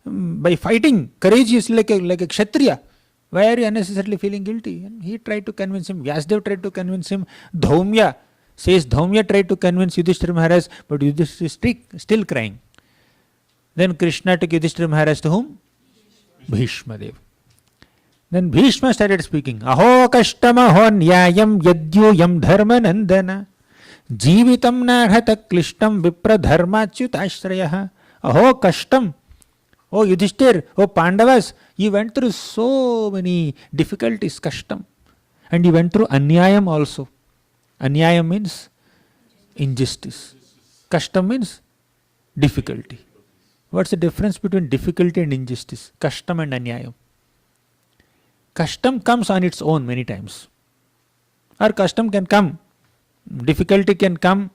by fighting courageously like a kshatriya. Why are you unnecessarily feeling guilty? And he tried to convince him. Vyasadeva tried to convince him. Dhaumya tried to convince Yudhishthira Maharaj, but Yudhishthira is still crying. Then Krishna took Yudhishthira Maharaj to whom? Bhishma Dev. Then Bhishma started speaking. Aho kashtam aho nyayam yadyuyam dharma nandana jivitam narhata klishtam vipra dharmachyutashrayah. Aho kashtam. Oh Yudhishthir, oh Pandavas, you went through so many difficulties, kashtam. And you went through anyayam also. Anyayam means injustice. Kashtam means difficulty. What's the difference between difficulty and injustice? Kashtam and anyayam. Kashtam comes on its own many times. Or kashtam can come. Difficulty can come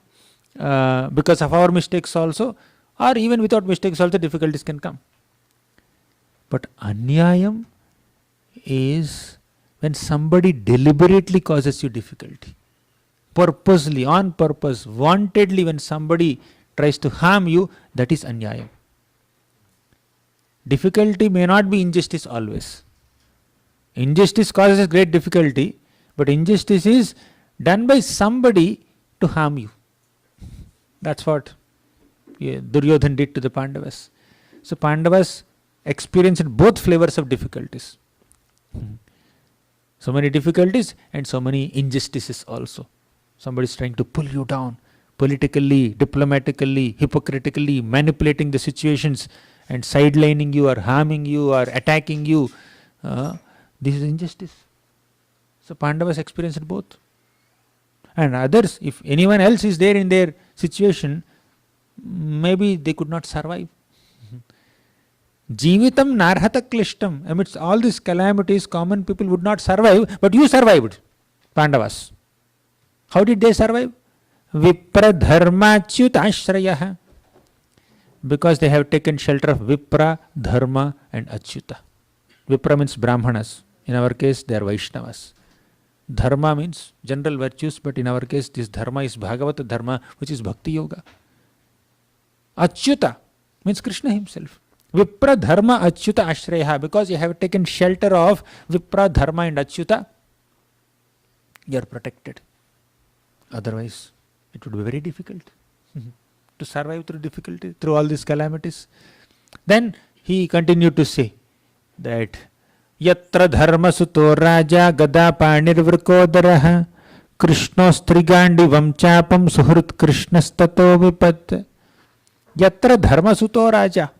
because of our mistakes also. Or even without mistakes also difficulties can come. But anyayam is when somebody deliberately causes you difficulty. Purposely, on purpose, wantedly, when somebody tries to harm you, that is anyayam. Difficulty may not be injustice always. Injustice causes great difficulty, but injustice is done by somebody to harm you. That's what Duryodhan did to the Pandavas. So Pandavas experienced both flavors of difficulties. So many difficulties and so many injustices also. Somebody is trying to pull you down politically, diplomatically, hypocritically, manipulating the situations and sidelining you or harming you or attacking you. This is injustice. So Pandavas experienced both. And others, if anyone else is there in their situation, maybe they could not survive. Jivitam narhata klishtam. Amidst all these calamities, common people would not survive, but you survived, Pandavas. How did they survive? Vipra dharmachyutashrayah. Because they have taken shelter of Vipra, Dharma and Achyuta. Vipra means Brahmanas. In our case, they are Vaishnavas. Dharma means general virtues, but in our case, this Dharma is Bhagavata Dharma, which is Bhakti Yoga. Achyuta means Krishna himself. Vipra, Dharma, Achyuta, Ashreya. Because you have taken shelter of Vipra, Dharma and Achyuta, you are protected. Otherwise, it would be very difficult to survive through difficulty, through all these calamities. Then he continued to say that Yatra dharma suto raja gada panir vrkodaraha Krishnos trigandivam chapam suhrut krishnastato vipat. Yatra dharma suto raja.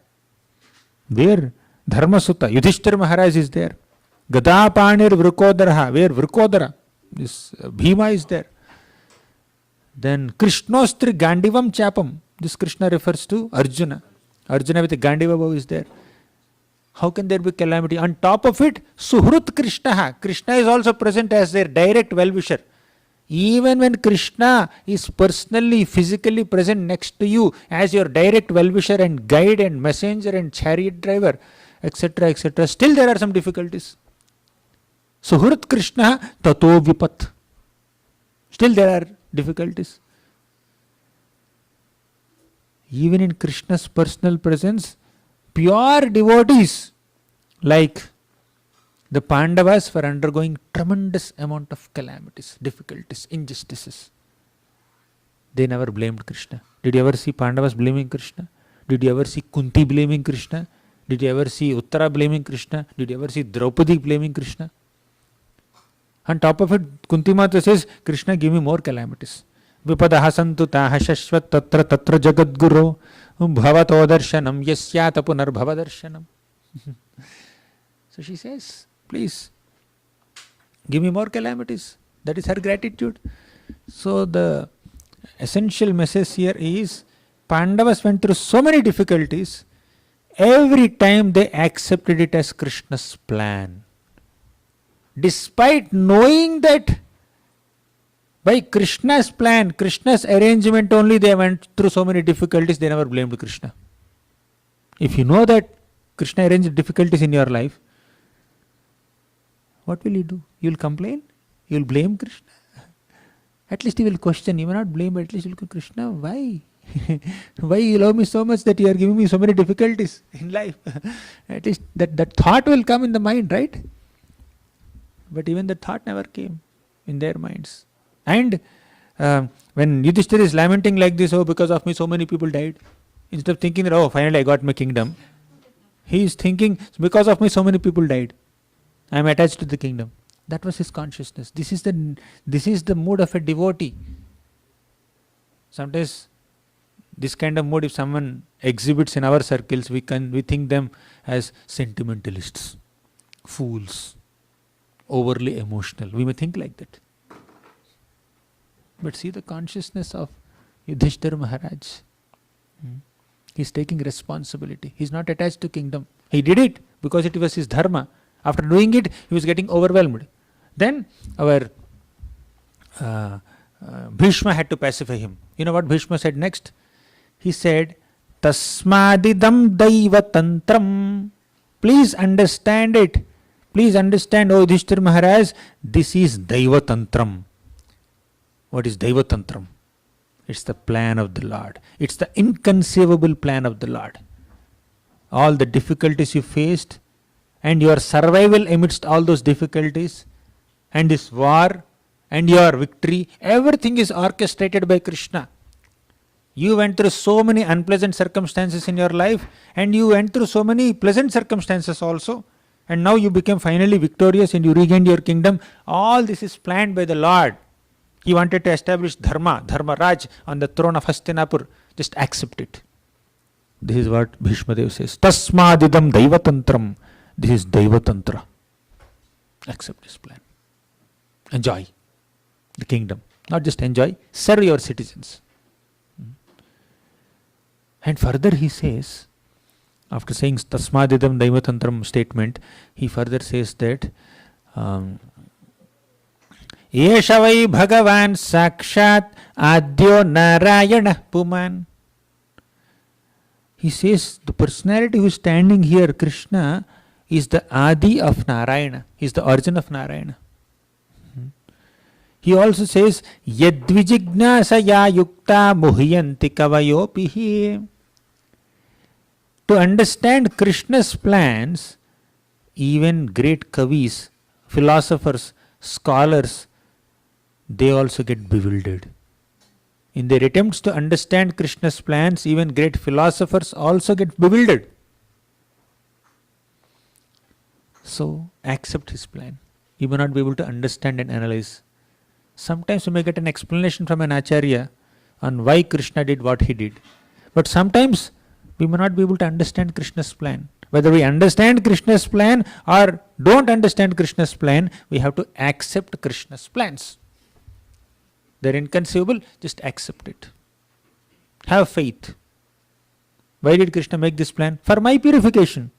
Where dharma sutta, Yudhishthira Maharaj is there. Gada panir vrkodaraha. Where Vrikodara, this Bhima is there. Then Krishnos trigandivam chapam. This Krishna refers to Arjuna. Arjuna with the Gandiva bow is there. How can there be calamity? On top of it, Suhrut Krishna. Krishna is also present as their direct well-wisher. Even when Krishna is personally, physically present next to you as your direct well-wisher and guide and messenger and chariot driver, etc., etc., still there are some difficulties. Suhrut Krishna tato vipat. Still there are difficulties. Even in Krishna's personal presence, pure devotees like the Pandavas were undergoing tremendous amount of calamities, difficulties, injustices. They never blamed Krishna. Did you ever see Pandavas blaming Krishna? Did you ever see Kunti blaming Krishna? Did you ever see Uttara blaming Krishna? Did you ever see Draupadi blaming Krishna? On top of it, Kunti Mata says, Krishna, give me more calamities. Vipadaha santu taha shashvat tatra tatra jagadguru bhavato darshanam yasyata punarbhava darshanam. So she says, please, Give me more calamities. That is her gratitude. So the essential message here is Pandavas went through so many difficulties. Every time they accepted it as Krishna's plan. Despite knowing that by Krishna's plan, Krishna's arrangement only they went through so many difficulties, they never blamed Krishna. If you know that Krishna arranged difficulties in your life, what will you do? You will complain? You will blame Krishna? At least you will question. You may not blame, but at least you will go, Krishna, why? Why you love me so much that you are giving me so many difficulties in life? At least that thought will come in the mind, right? But even the thought never came in their minds. And when Yudhishthira is lamenting like this, oh, because of me so many people died, instead of thinking that, oh, finally I got my kingdom, he is thinking, because of me so many people died. I am attached to the kingdom. That was his consciousness. This is the mood of a devotee. Sometimes this kind of mood, if someone exhibits in our circles, we think them as sentimentalists, fools, overly emotional. We may think like that. But see the consciousness of Yudhishthira Maharaj. He is taking responsibility. He is not attached to kingdom. He did it because it was his dharma. After doing it, he was getting overwhelmed. Then our Bhishma had to pacify him. You know what Bhishma said next? He said, Tasmadidam daiva tantram. Please understand it. Please understand, O Yudhishthira Maharaj, this is daiva tantram. What is daiva tantram? It's the plan of the Lord. It's the inconceivable plan of the Lord. All the difficulties you faced and your survival amidst all those difficulties and this war and your victory, everything is orchestrated by Krishna. You went through so many unpleasant circumstances in your life and you went through so many pleasant circumstances also, and now you became finally victorious and you regained your kingdom. All this is planned by the Lord. He wanted to establish Dharma, Dharmaraj on the throne of Hastinapur. Just accept it. This is what Bhishma Dev says. Tasmadidam daivatantram. This is Daivatantra. Accept this plan. Enjoy the kingdom. Not just enjoy, serve your citizens. And further he says, after saying Tasmadidam Daivatantram statement, he further says that Yesha vai Bhagavan Sakshat Adyo Narayana Puman. He says the personality who is standing here, Krishna, is the Adi of Narayana. He is the origin of Narayana. He also says, Yadvijignasaya yukta muhyanti kavayopihi. To understand Krishna's plans, even great kavis, philosophers, scholars, they also get bewildered. In their attempts to understand Krishna's plans, even great philosophers also get bewildered. So, accept his plan. You may not be able to understand and analyze. Sometimes you may get an explanation from an acharya on why Krishna did what he did. But sometimes we may not be able to understand Krishna's plan. Whether we understand Krishna's plan or don't understand Krishna's plan, we have to accept Krishna's plans. They're inconceivable, just accept it. Have faith. Why did Krishna make this plan? For my purification.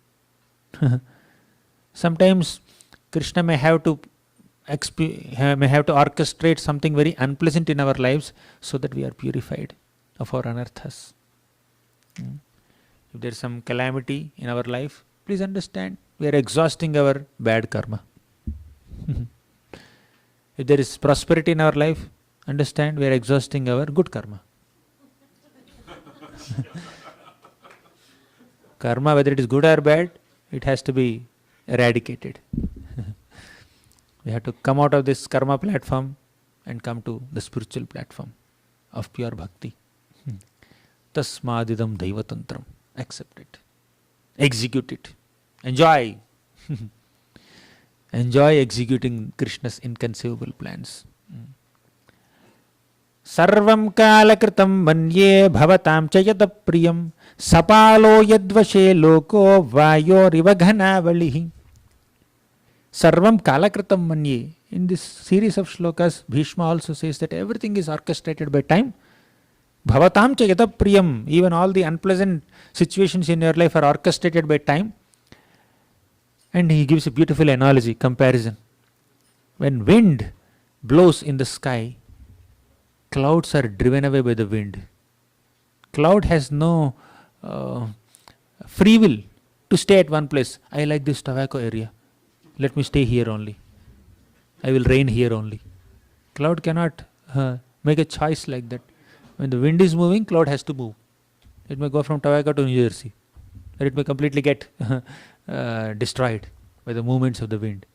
Sometimes Krishna may have to orchestrate something very unpleasant in our lives so that we are purified of our anarthas. If there is some calamity in our life, please understand, we are exhausting our bad karma. If there is prosperity in our life, understand, we are exhausting our good karma. Karma, whether it is good or bad, it has to be eradicated. We have to come out of this karma platform and come to the spiritual platform of pure bhakti. Tasmadidam daivatantram. Accept it. Execute it. Enjoy. Enjoy executing Krishna's inconceivable plans. Sarvam kalakritam manye bhavatam chayata priyam sapalo yadvashe loko vayo rivaghana valihi. Sarvam kalakritam manye. In this series of shlokas, Bhishma also says that everything is orchestrated by time. Bhavatam cha yata priyam. Even all the unpleasant situations in your life are orchestrated by time. And he gives a beautiful analogy, comparison. When wind blows in the sky, clouds are driven away by the wind. Cloud has no free will to stay at one place. I like this tobacco area. Let me stay here only. I will reign here only. Cloud cannot make a choice like that. When the wind is moving, cloud has to move. It may go from Tobacco to New Jersey, or it may completely get destroyed by the movements of the wind.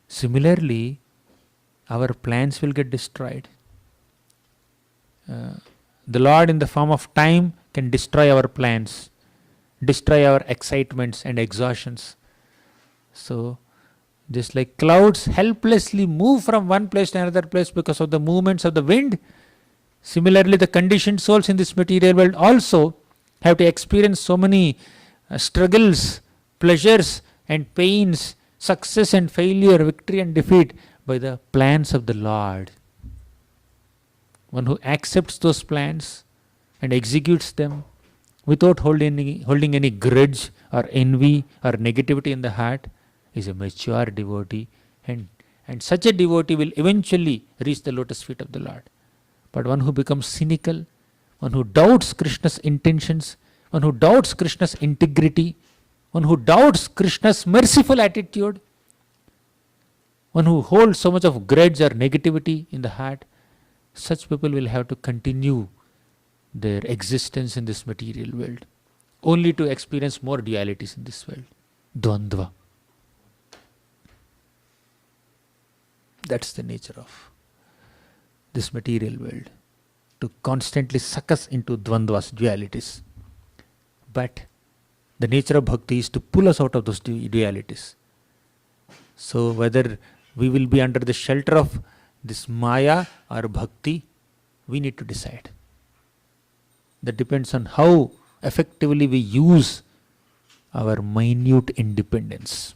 Similarly, our plans will get destroyed. The Lord in the form of time can destroy our plans, destroy our excitements and exhaustions. So, just like clouds helplessly move from one place to another place because of the movements of the wind, similarly the conditioned souls in this material world also have to experience so many struggles, pleasures and pains, success and failure, victory and defeat by the plans of the Lord. One who accepts those plans and executes them without holding any grudge or envy or negativity in the heart is a mature devotee, and such a devotee will eventually reach the lotus feet of the Lord. But one who becomes cynical, one who doubts Krishna's intentions, one who doubts Krishna's integrity, one who doubts Krishna's merciful attitude, one who holds so much of grudge or negativity in the heart, such people will have to continue their existence in this material world, only to experience more dualities in this world. Dvandva. That's the nature of this material world, to constantly suck us into dvandvas, dualities. But the nature of bhakti is to pull us out of those dualities. So whether we will be under the shelter of this maya or bhakti, we need to decide. That depends on how effectively we use our minute independence.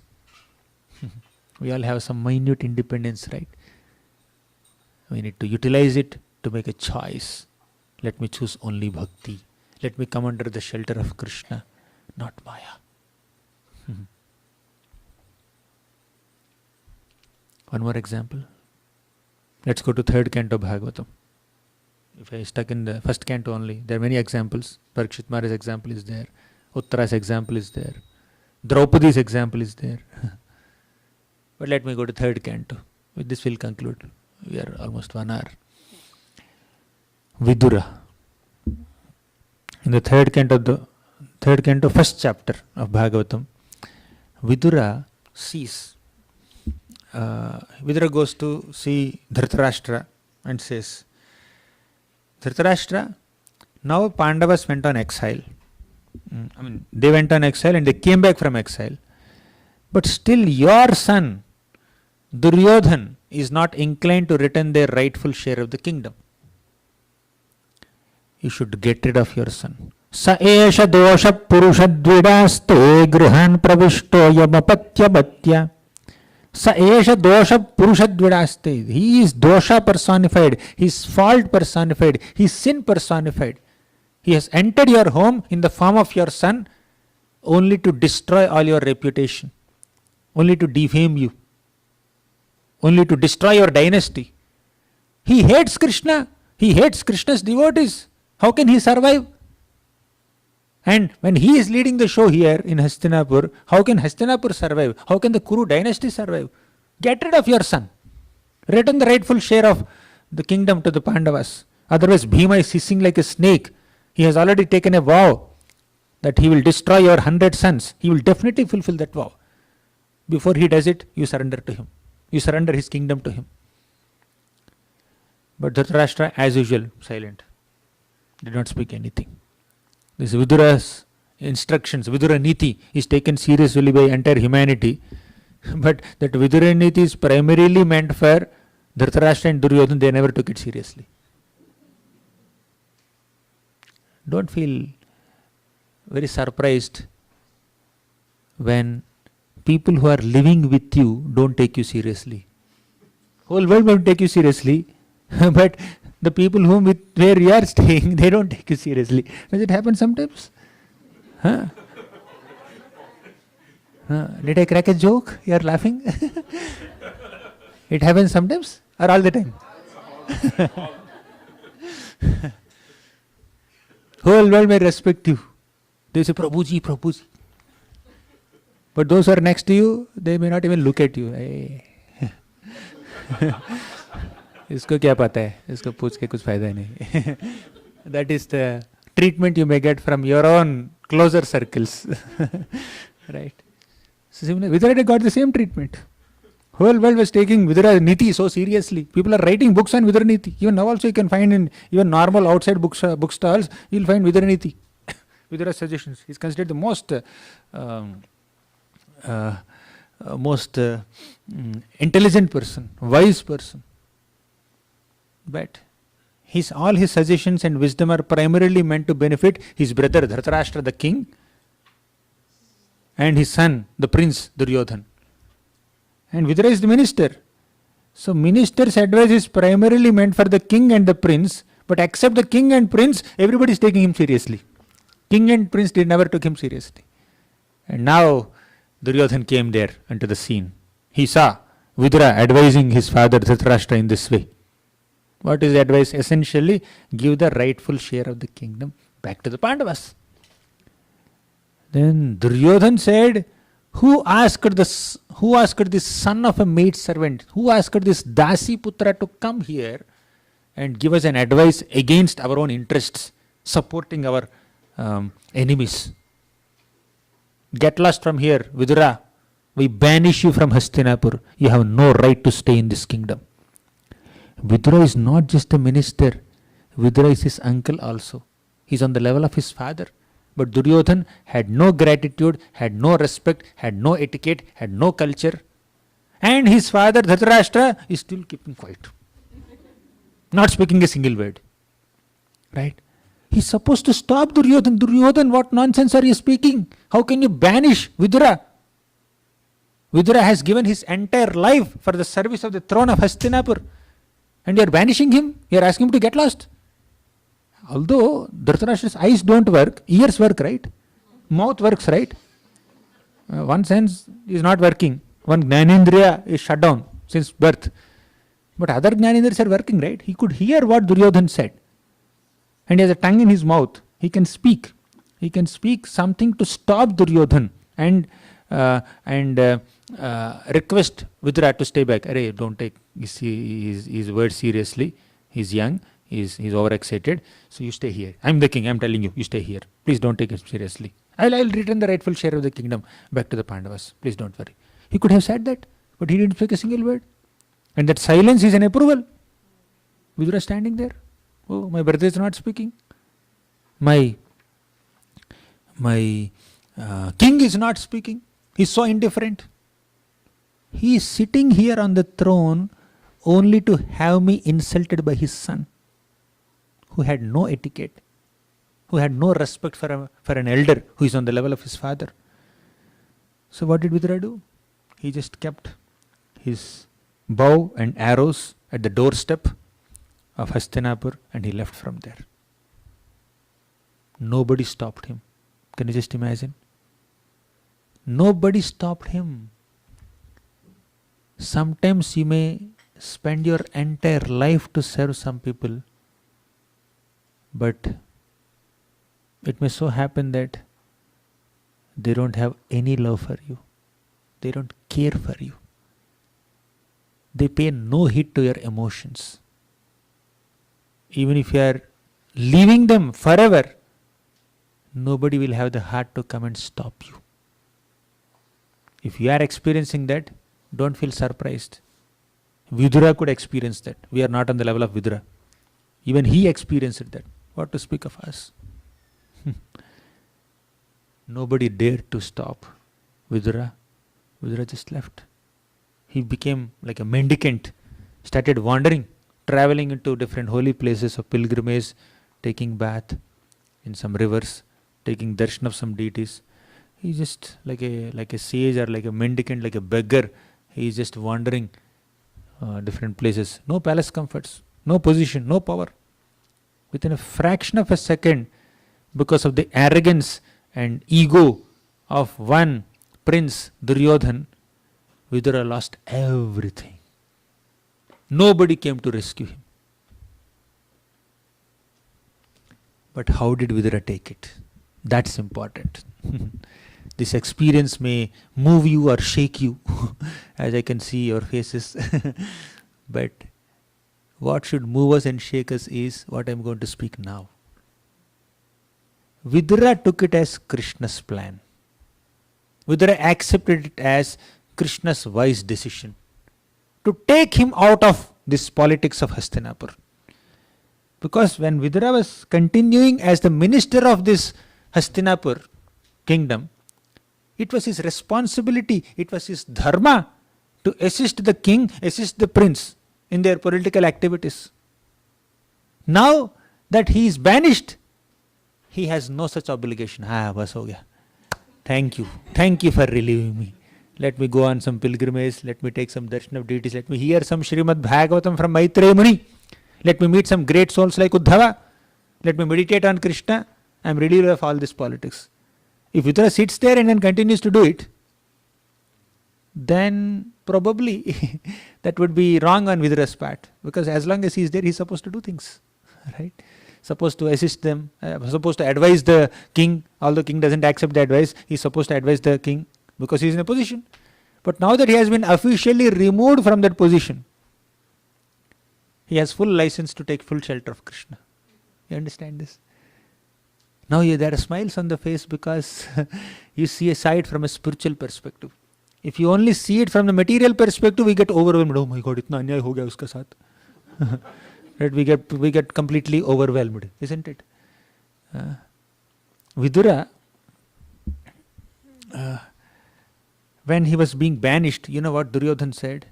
We all have some minute independence, right? We need to utilize it to make a choice. Let me choose only bhakti. Let me come under the shelter of Krishna, not Maya. One more example. Let's go to third canto Bhagavatam. If I stuck in the first canto only, there are many examples. Parikshit Maharaj's example is there. Uttara's example is there. Draupadi's example is there. But let me go to third canto. With this we'll conclude. We are almost 1 hour. Vidura. In the third canto, first chapter of Bhagavatam, Vidura sees. Vidura goes to see Dhritarashtra and says, Dhritarashtra, now Pandavas went on exile. They went on exile and they came back from exile. But still your son, Duryodhan, is not inclined to return their rightful share of the kingdom. You should get rid of your son. Sa esha dosha purushadvidaste gruhan pravishto yamapatya batya. Sa esha dosha purushadvidaste. He is dosha personified. He is fault personified. He is sin personified. He has entered your home in the form of your son only to destroy all your reputation, only to defame you, only to destroy your dynasty. He hates Krishna. He hates Krishna's devotees. How can he survive? And when he is leading the show here in Hastinapur, how can Hastinapur survive? How can the Kuru dynasty survive? Get rid of your son. Return the rightful share of the kingdom to the Pandavas. Otherwise, Bhima is hissing like a snake. He has already taken a vow that he will destroy your 100 sons. He will definitely fulfill that vow. Before he does it, you surrender to him. You surrender his kingdom to him. But Dhritarashtra, as usual, silent. Did not speak anything. This Vidura's instructions, Vidura Niti, is taken seriously by entire humanity. But that Vidura Niti is primarily meant for Dhritarashtra and Duryodhana. They never took it seriously. Don't feel very surprised when people who are living with you don't take you seriously. Whole world won't take you seriously, but the people where you are staying, they don't take you seriously. Does it happen sometimes? Huh? Did I crack a joke? You are laughing? It happens sometimes or all the time? Whole world may respect you. They say, Prabhuji, Prabhuji. But those who are next to you, they may not even look at you. Hey. इसको क्या पता है? इसको पूछ के कुछ फायदा नहीं. That is the treatment you may get from your own closer circles. Right? So similarly, Vidura got the same treatment. Whole world was taking Vidura Niti so seriously. People are writing books on Vidura Niti. Even now also you can find in even normal outside bookstalls, you will find Vidura Niti. Vidura suggestions. He is considered the most intelligent person, wise person. But all his suggestions and wisdom are primarily meant to benefit his brother Dhritarashtra the king and his son the prince Duryodhan. And Vidura is the minister. So minister's advice is primarily meant for the king and the prince, but except the king and prince, everybody is taking him seriously. King and prince never took him seriously. And now Duryodhan came there into the scene. He saw Vidura advising his father Dhritarashtra in this way. What is the advice? Essentially, give the rightful share of the kingdom back to the Pandavas. Then Duryodhan said, Who asked this son of a maid servant, who asked this Dasi Putra to come here and give us an advice against our own interests, supporting our enemies? Get lost from here, Vidura. We banish you from Hastinapur. You have no right to stay in this kingdom. Vidura is not just a minister. Vidura is his uncle also. He is on the level of his father. But Duryodhan had no gratitude, had no respect, had no etiquette, had no culture. And his father Dhritarashtra is still keeping quiet. Not speaking a single word. Right? He is supposed to stop Duryodhan. Duryodhan, what nonsense are you speaking? How can you banish Vidura? Vidura has given his entire life for the service of the throne of Hastinapur. And you are banishing him? You are asking him to get lost? Although Dhritarashtra's eyes don't work, ears work, right? Mouth works, right? One sense is not working. One Jnanendriya is shut down since birth. But other Jnanendriyas are working, right? He could hear what Duryodhan said. And he has a tongue in his mouth. He can speak. He can speak something to stop Duryodhan and request Vidura to stay back. Arey, don't take his words seriously. He's young. He's overexcited. So you stay here. I'm the king. I'm telling you, you stay here. Please don't take it seriously. I'll return the rightful share of the kingdom back to the Pandavas. Please don't worry. He could have said that, but he didn't speak a single word. And that silence is an approval. Vidura standing there. Oh, my brother is not speaking. My king is not speaking. He's so indifferent. He is sitting here on the throne only to have me insulted by his son, who had no etiquette, who had no respect for an elder who is on the level of his father. So what did Vidura do? He just kept his bow and arrows at the doorstep of Hastinapur and he left from there. Nobody stopped him. Can you just imagine? Nobody stopped him. Sometimes you may spend your entire life to serve some people, but it may so happen that they don't have any love for you. They don't care for you. They pay no heed to your emotions. Even if you are leaving them forever, nobody will have the heart to come and stop you. If you are experiencing that, don't feel surprised. Vidura could experience that. We are not on the level of Vidura. Even he experienced that. What to speak of us? Nobody dared to stop Vidura. Vidura just left. He became like a mendicant, started wandering, traveling into different holy places of pilgrimage, taking bath in some rivers, taking darshan of some deities. He's just like a sage or like a mendicant, like a beggar. He's just wandering different places. No palace comforts, no position, no power. Within a fraction of a second, because of the arrogance and ego of one prince, Duryodhan, Vidura lost everything. Nobody came to rescue him. But how did Vidura take it? That's important. This experience may move you or shake you, as I can see your faces. But what should move us and shake us is what I am going to speak now. Vidura took it as Krishna's plan. Vidura accepted it as Krishna's wise decision to take him out of this politics of Hastinapur. Because when Vidura was continuing as the minister of this Hastinapur kingdom, it was his responsibility, it was his dharma to assist the king, assist the prince in their political activities. Now that he is banished, he has no such obligation. Bas ho gaya. Thank you for relieving me. Let me go on some pilgrimage, let me take some darshan of deities, let me hear some Srimad Bhagavatam from Maitreya Muni, let me meet some great souls like Uddhava, let me meditate on Krishna. I am relieved of all this politics. If Vidura sits there and then continues to do it, then probably that would be wrong on Vidura's part. Because as long as he is there, he is supposed to do things. Right? Supposed to assist them, supposed to advise the king. Although king doesn't accept the advice, he is supposed to advise the king because he is in a position. But now that he has been officially removed from that position, he has full license to take full shelter of Krishna. You understand this? Now there are smiles on the face because you see a sight from a spiritual perspective. If you only see it from the material perspective, we get overwhelmed. Oh my God, itna anyay ho gaya uska saath. Right? We get completely overwhelmed, isn't it? Vidura, when he was being banished, you know what Duryodhan said?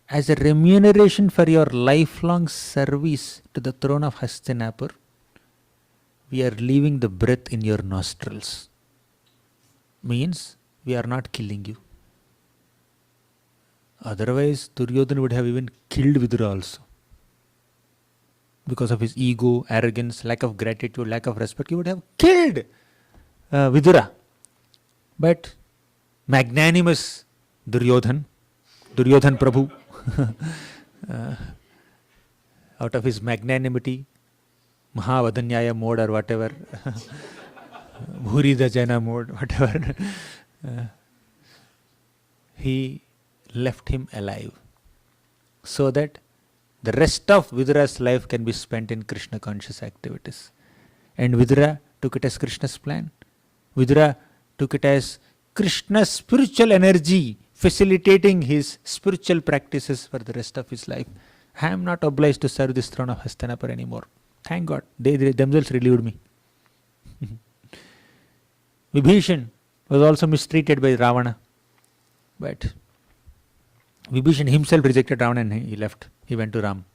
As a remuneration for your lifelong service to the throne of Hastinapur, we are leaving the breath in your nostrils. Means we are not killing you. Otherwise, Duryodhan would have even killed Vidura also. Because of his ego, arrogance, lack of gratitude, lack of respect, he would have killed Vidura. But magnanimous Duryodhan Prabhu, out of his magnanimity, Mahavadanyaya mode or whatever, Bhurida Jana mode, whatever, he left him alive so that the rest of Vidura's life can be spent in Krishna conscious activities. And Vidura took it as Krishna's plan. Vidura took it as Krishna's spiritual energy facilitating his spiritual practices for the rest of his life. I am not obliged to serve this throne of Hastinapur anymore. Thank God, they themselves relieved me. Vibhishan was also mistreated by Ravana. But Vibhishan himself rejected Ravana and he left. He went to Ram.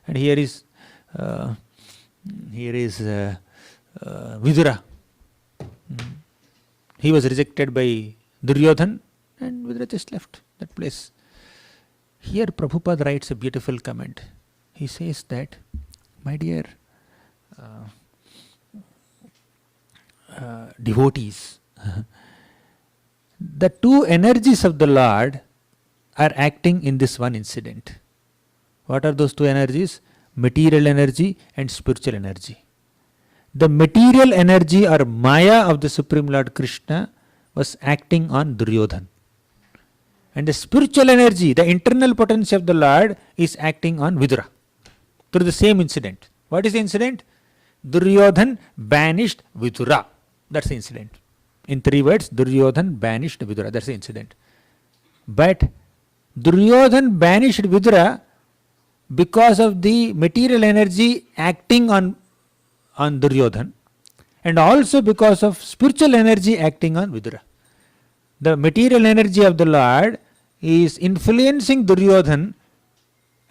And here is Vidura. He was rejected by Duryodhan and Vidura just left that place. Here Prabhupada writes a beautiful comment. He says that, my dear devotees, the two energies of the Lord are acting in this one incident. What are those two energies? Material energy and spiritual energy. The material energy or Maya of the Supreme Lord Krishna was acting on Duryodhan. And the spiritual energy, the internal potency of the Lord is acting on Vidura through the same incident. What is the incident? Duryodhan banished Vidura. That's the incident. In 3 words, Duryodhan banished Vidura. That's the incident. But Duryodhan banished Vidura because of the material energy acting on Duryodhan, and also because of spiritual energy acting on Vidura. The material energy of the Lord is influencing Duryodhan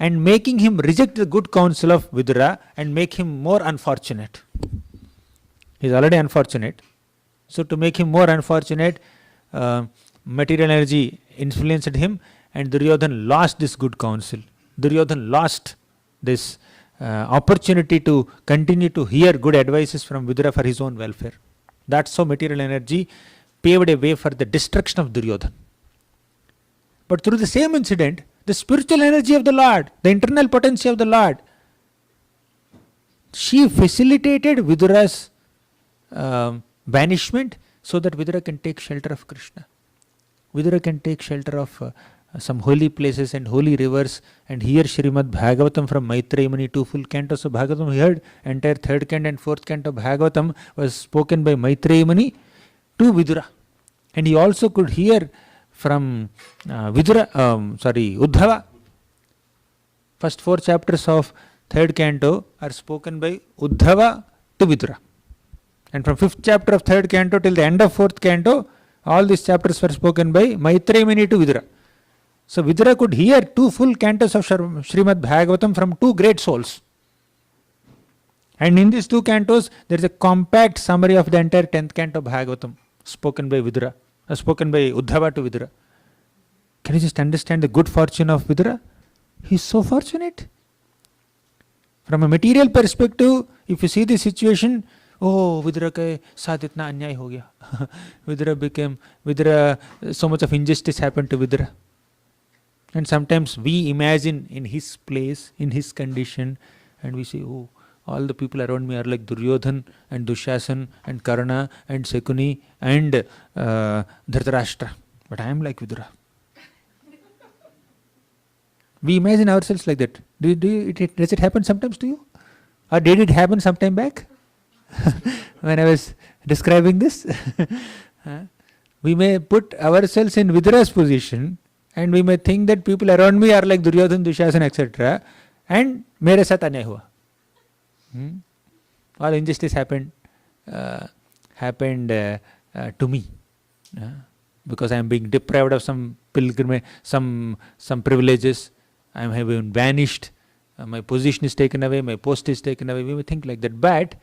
and making him reject the good counsel of Vidura and make him more unfortunate. He is already unfortunate. So to make him more unfortunate, material energy influenced him, and Duryodhan lost this good counsel. Duryodhan lost this opportunity to continue to hear good advices from Vidura for his own welfare. That's how material energy paved a way for the destruction of Duryodhan. But through the same incident, the spiritual energy of the Lord, the internal potency of the Lord, she facilitated Vidura's banishment so that Vidura can take shelter of Krishna. Vidura can take shelter of some holy places and holy rivers and hear Srimad Bhagavatam from Maitreya Muni, 2 full cantos of Bhagavatam. He heard entire 3rd canto and 4th canto of Bhagavatam was spoken by Maitreya Muni to Vidura. And he also could hear from Uddhava. First 4 chapters of 3rd canto are spoken by Uddhava to Vidura. And from 5th chapter of 3rd canto till the end of 4th canto, all these chapters were spoken by Maitreya Muni to Vidura. So Vidura could hear 2 full cantos of Srimad Bhagavatam from 2 great souls. And in these 2 cantos, there is a compact summary of the entire 10th canto of Bhagavatam spoken by Vidura, spoken by Uddhava to Vidura. Can you just understand the good fortune of Vidura? He is so fortunate. From a material perspective, if you see the situation, oh, Vidura ke saath itna anyay ho gaya. Vidura, so much of injustice happened to Vidura. And sometimes we imagine in his place, in his condition, and we say, oh, all the people around me are like Duryodhan and Dushasan and Karna and Sekuni and Dhritarashtra. But I am like Vidura. We imagine ourselves like that. Does it happen sometimes to you? Or did it happen sometime back? When I was describing this? We may put ourselves in Vidura's position and we may think that people around me are like Duryodhan, Dushasan, etc. And mere saath anyay hua. All injustice happened to me. Because I am being deprived of some pilgrimage, some privileges. I am having banished. My position is taken away. My post is taken away. We may think like that. But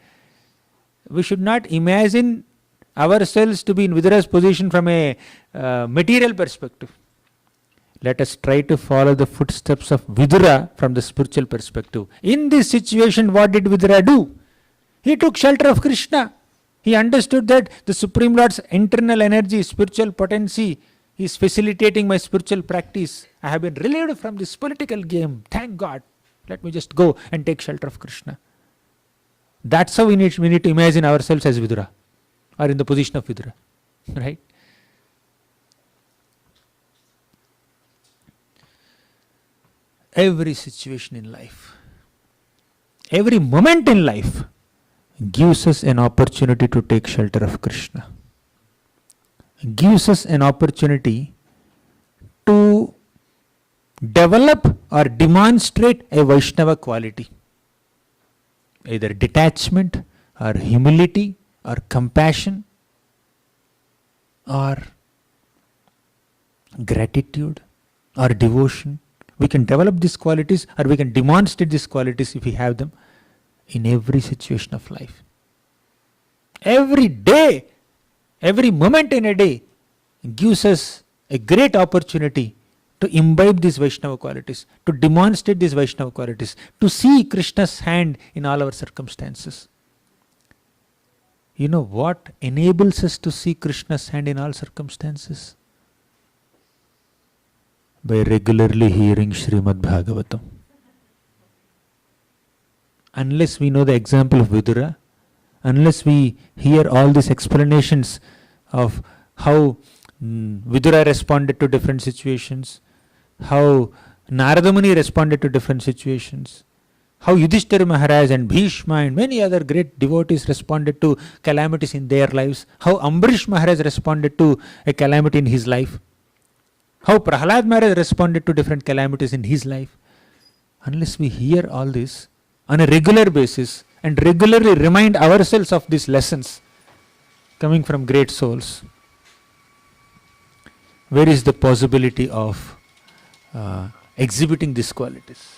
we should not imagine ourselves to be in Vidura's position from a material perspective. Let us try to follow the footsteps of Vidura from the spiritual perspective. In this situation, what did Vidura do? He took shelter of Krishna. He understood that the Supreme Lord's internal energy, spiritual potency, is facilitating my spiritual practice. I have been relieved from this political game. Thank God. Let me just go and take shelter of Krishna. That's how we need to imagine ourselves as Vidura, or in the position of Vidura. Right? Every situation in life, every moment in life gives us an opportunity to take shelter of Krishna. Gives us an opportunity to develop or demonstrate a Vaishnava quality. Either detachment or humility or compassion or gratitude or devotion. We can develop these qualities or we can demonstrate these qualities if we have them in every situation of life. Every day, every moment in a day gives us a great opportunity to imbibe these Vaishnava qualities, to demonstrate these Vaishnava qualities, to see Krishna's hand in all our circumstances. You know what enables us to see Krishna's hand in all circumstances? By regularly hearing Srimad Bhagavatam. Unless we know the example of Vidura, unless we hear all these explanations of how Vidura responded to different situations, how Narada Muni responded to different situations, how Yudhishthira Maharaj and Bhishma and many other great devotees responded to calamities in their lives, how Ambarish Maharaj responded to a calamity in his life, how Prahlad Maharaj responded to different calamities in his life. Unless we hear all this on a regular basis and regularly remind ourselves of these lessons coming from great souls, where is the possibility of exhibiting these qualities?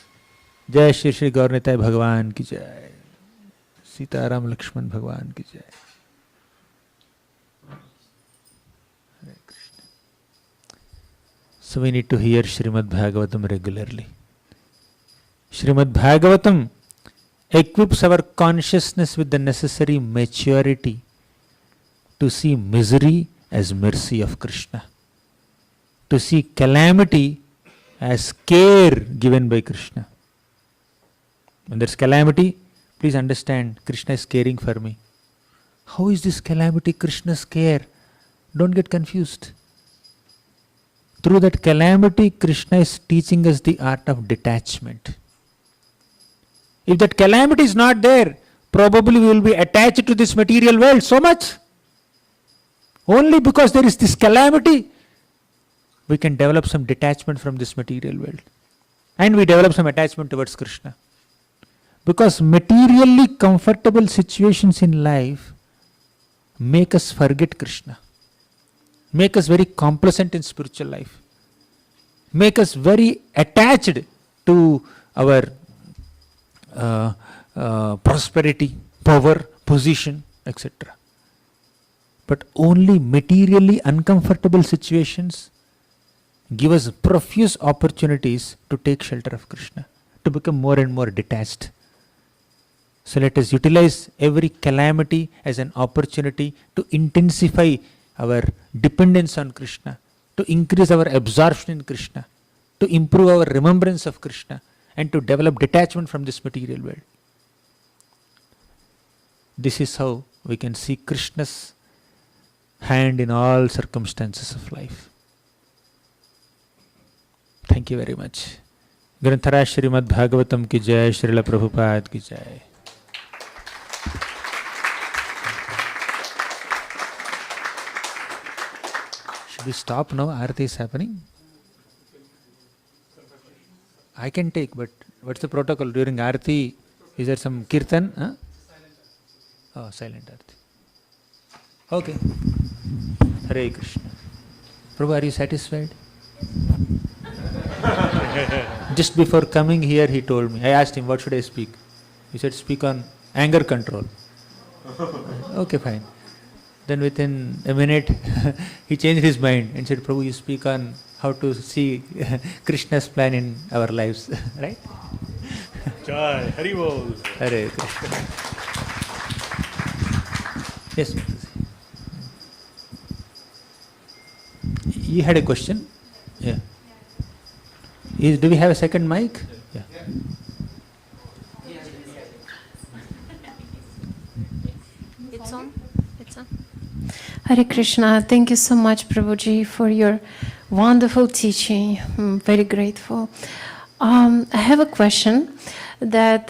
Jai Shri Shri Gauranga Bhagavan ki jai. Sitaram Lakshman Bhagavan ki jai. So we need to hear Srimad Bhagavatam regularly. Srimad Bhagavatam equips our consciousness with the necessary maturity to see misery as mercy of Krishna, to see calamity as care given by Krishna. When there's calamity, please understand, Krishna is caring for me. How is this calamity Krishna's care? Don't get confused. Through that calamity, Krishna is teaching us the art of detachment. If that calamity is not there, probably we will be attached to this material world so much. Only because there is this calamity, we can develop some detachment from this material world. And we develop some attachment towards Krishna. Because materially comfortable situations in life make us forget Krishna, make us very complacent in spiritual life, make us very attached to our prosperity, power, position, etc. But only materially uncomfortable situations give us profuse opportunities to take shelter of Krishna, to become more and more detached. So let us utilize every calamity as an opportunity to intensify our dependence on Krishna, to increase our absorption in Krishna, to improve our remembrance of Krishna, and to develop detachment from this material world. This is how we can see Krishna's hand in all circumstances of life. Thank you very much. Granthara Srimad Bhagavatam ki jai, Srila Prabhupada ki jai. Should we stop now? Aarti is happening. I can take, but what's the protocol during Aarti? Is there some kirtan? Huh? Oh, silent Aarti. Okay. Hare Krishna. Prabhu, are you satisfied? Just before coming here, he told me. I asked him, what should I speak? He said, speak on anger control. Okay, fine. Then within a minute, he changed his mind and said, Prabhu, you speak on how to see Krishna's plan in our lives. Right? Jai, Hari Bol. Hare Krishna. Yes, please. You had a question? Yeah. Do we have a second mic? Yeah. It's on? It's on. Hare Krishna. Thank you so much, Prabhuji, for your wonderful teaching. I'm very grateful. I have a question that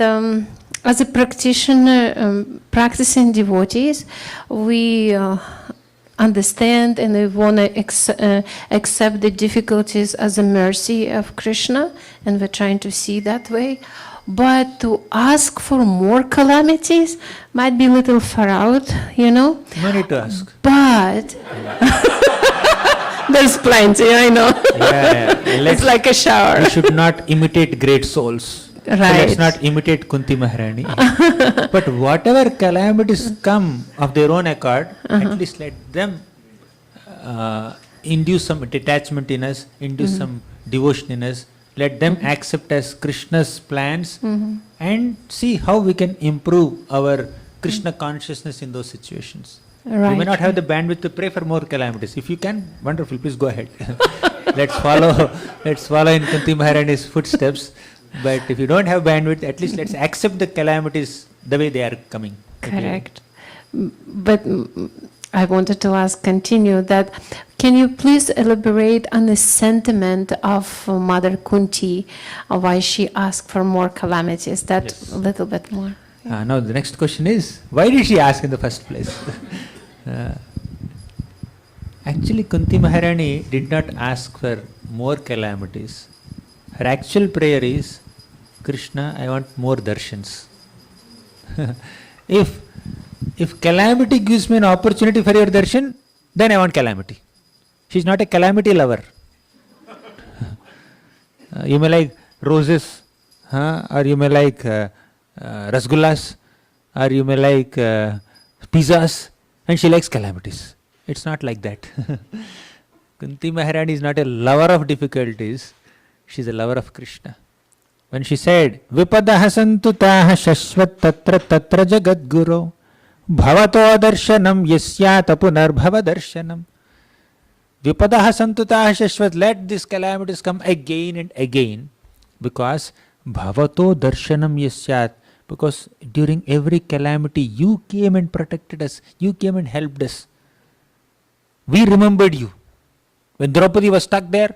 as a practitioner, practicing devotees, we understand and we want to accept the difficulties as a mercy of Krishna, and we're trying to see that way. But to ask for more calamities might be a little far out, you know. No need to ask. But there's plenty, I know. Yeah. It's like a shower. We should not imitate great souls. Right. So let's not imitate Kunti Maharani. But whatever calamities come of their own accord, at least let them induce some detachment in us, induce some devotion in us. Let them accept as Krishna's plans and see how we can improve our Krishna consciousness in those situations. Right. You may not have the bandwidth to pray for more calamities. If you can, wonderful, please go ahead. Let's follow in Kunti Maharani's footsteps. But if you don't have bandwidth, at least let's accept the calamities the way they are coming. Correct. But I wanted to continue that, can you please elaborate on the sentiment of Mother Kunti, why she asked for more calamities? That Yes. a little bit more. Now the next question is, why did she ask in the first place? Actually, Kunti Maharani did not ask for more calamities. Her actual prayer is, Krishna, I want more darshans. If calamity gives me an opportunity for your darshan, then I want calamity. She's not a calamity lover. You may like roses, or you may like rasgullas, or you may like pizzas, and she likes calamities. It's not like that. Kunti Maharani is not a lover of difficulties, she is a lover of Krishna. When she said, Vipadaha santu taha shashvat tatra tatra jagat guru bhavato darshanam yasyat apunar bhava darshanam. Vipadaha santu taha shashvat, let these calamities come again and again, because bhavato darshanam yasyat, because during every calamity you came and protected us, you came and helped us. We remembered you. When Draupadi was stuck there,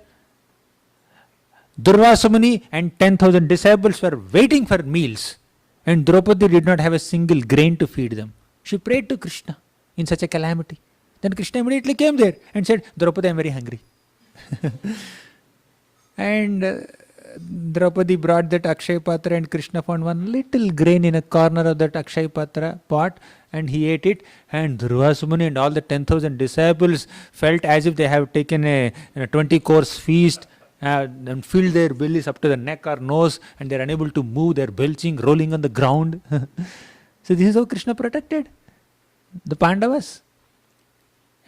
Durvasa Muni and 10,000 disciples were waiting for meals, and Draupadi did not have a single grain to feed them. She prayed to Krishna in such a calamity. Then Krishna immediately came there and said, Draupadi, I am very hungry. And Draupadi brought that Akshay Patra, and Krishna found one little grain in a corner of that Akshay Patra pot, and he ate it. And Durvasa Muni and all the 10,000 disciples felt as if they have taken a 20-course feast and filled their bellies up to the neck or nose, and they are unable to move, they are belching, rolling on the ground. So this is how Krishna protected the Pandavas.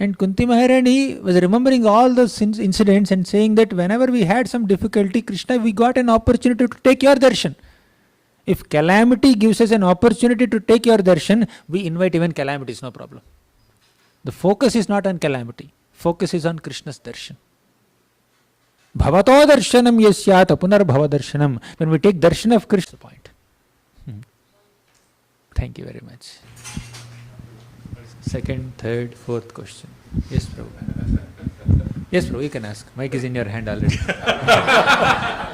And Kunti Maharani was remembering all those incidents and saying that whenever we had some difficulty, Krishna, we got an opportunity to take your darshan. If calamity gives us an opportunity to take your darshan, we invite even calamities, no problem. The focus is not on calamity. Focus is on Krishna's darshan. Bhavato darshanam yasyat apunar bhava darshanam. When we take darshan of Krishna, point. Thank you very much. Second, third, fourth question. Yes, Prabhu. Yes, Prabhu, you can ask. Mic is in your hand already.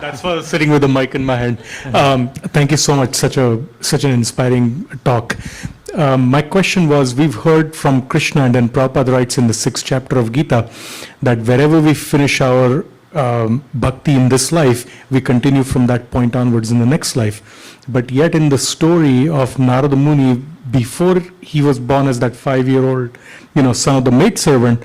That's why I was sitting with the mic in my hand. Thank you so much. Such an inspiring talk. My question was, we've heard from Krishna, and then Prabhupada writes in the 6th chapter of Gita that wherever we finish our bhakti in this life, we continue from that point onwards in the next life. But yet in the story of Narada Muni, before he was born as that 5-year-old, son of the maidservant,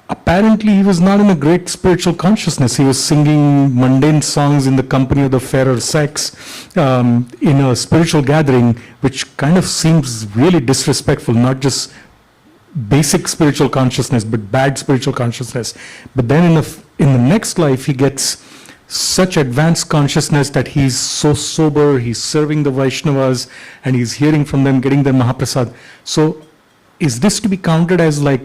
apparently he was not in a great spiritual consciousness. He was singing mundane songs in the company of the fairer sex in a spiritual gathering, which kind of seems really disrespectful, not just basic spiritual consciousness, but bad spiritual consciousness. But then in the next life, he gets such advanced consciousness that he's so sober, he's serving the Vaishnavas, and he's hearing from them, getting their Mahaprasad. So is this to be counted as like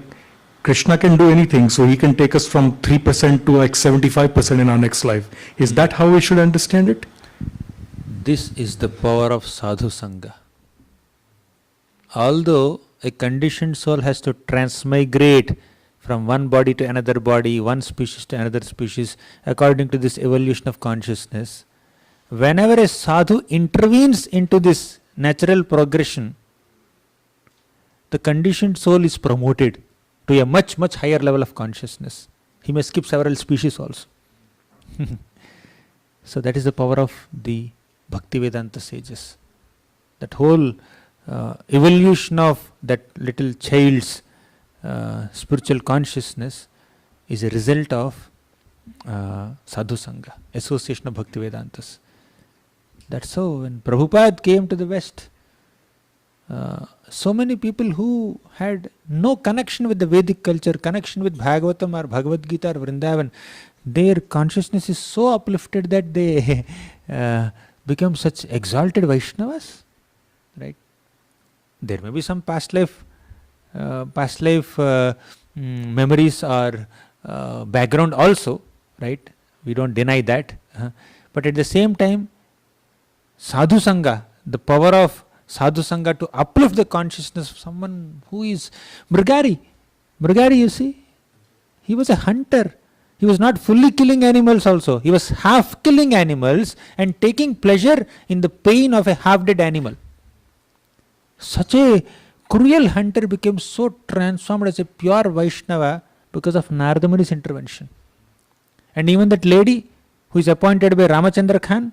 Krishna can do anything, so he can take us from 3% to like 75% in our next life? Is that how we should understand it? This is the power of sadhu sangha. Although a conditioned soul has to transmigrate from one body to another body, one species to another species, according to this evolution of consciousness, whenever a sadhu intervenes into this natural progression, the conditioned soul is promoted to a much, much higher level of consciousness. He may skip several species also. So that is the power of the Bhaktivedanta sages. That whole evolution of that little child's spiritual consciousness is a result of sadhu sangha, association of Bhaktivedantas. That's how when Prabhupada came to the West, so many people who had no connection with the Vedic culture, connection with Bhagavatam or Bhagavad Gita or Vrindavan, their consciousness is so uplifted that they become such exalted Vaishnavas, right? There may be some past life memories or background also, right? We don't deny that. But at the same time, sadhu sangha, the power of sadhu sangha to uplift the consciousness of someone who is Mrigari. Mrigari, you see, he was a hunter. He was not fully killing animals also. He was half killing animals and taking pleasure in the pain of a half-dead animal. Such a cruel hunter became so transformed as a pure Vaishnava because of Narada Muni's intervention. And even that lady who is appointed by Ramachandra Khan,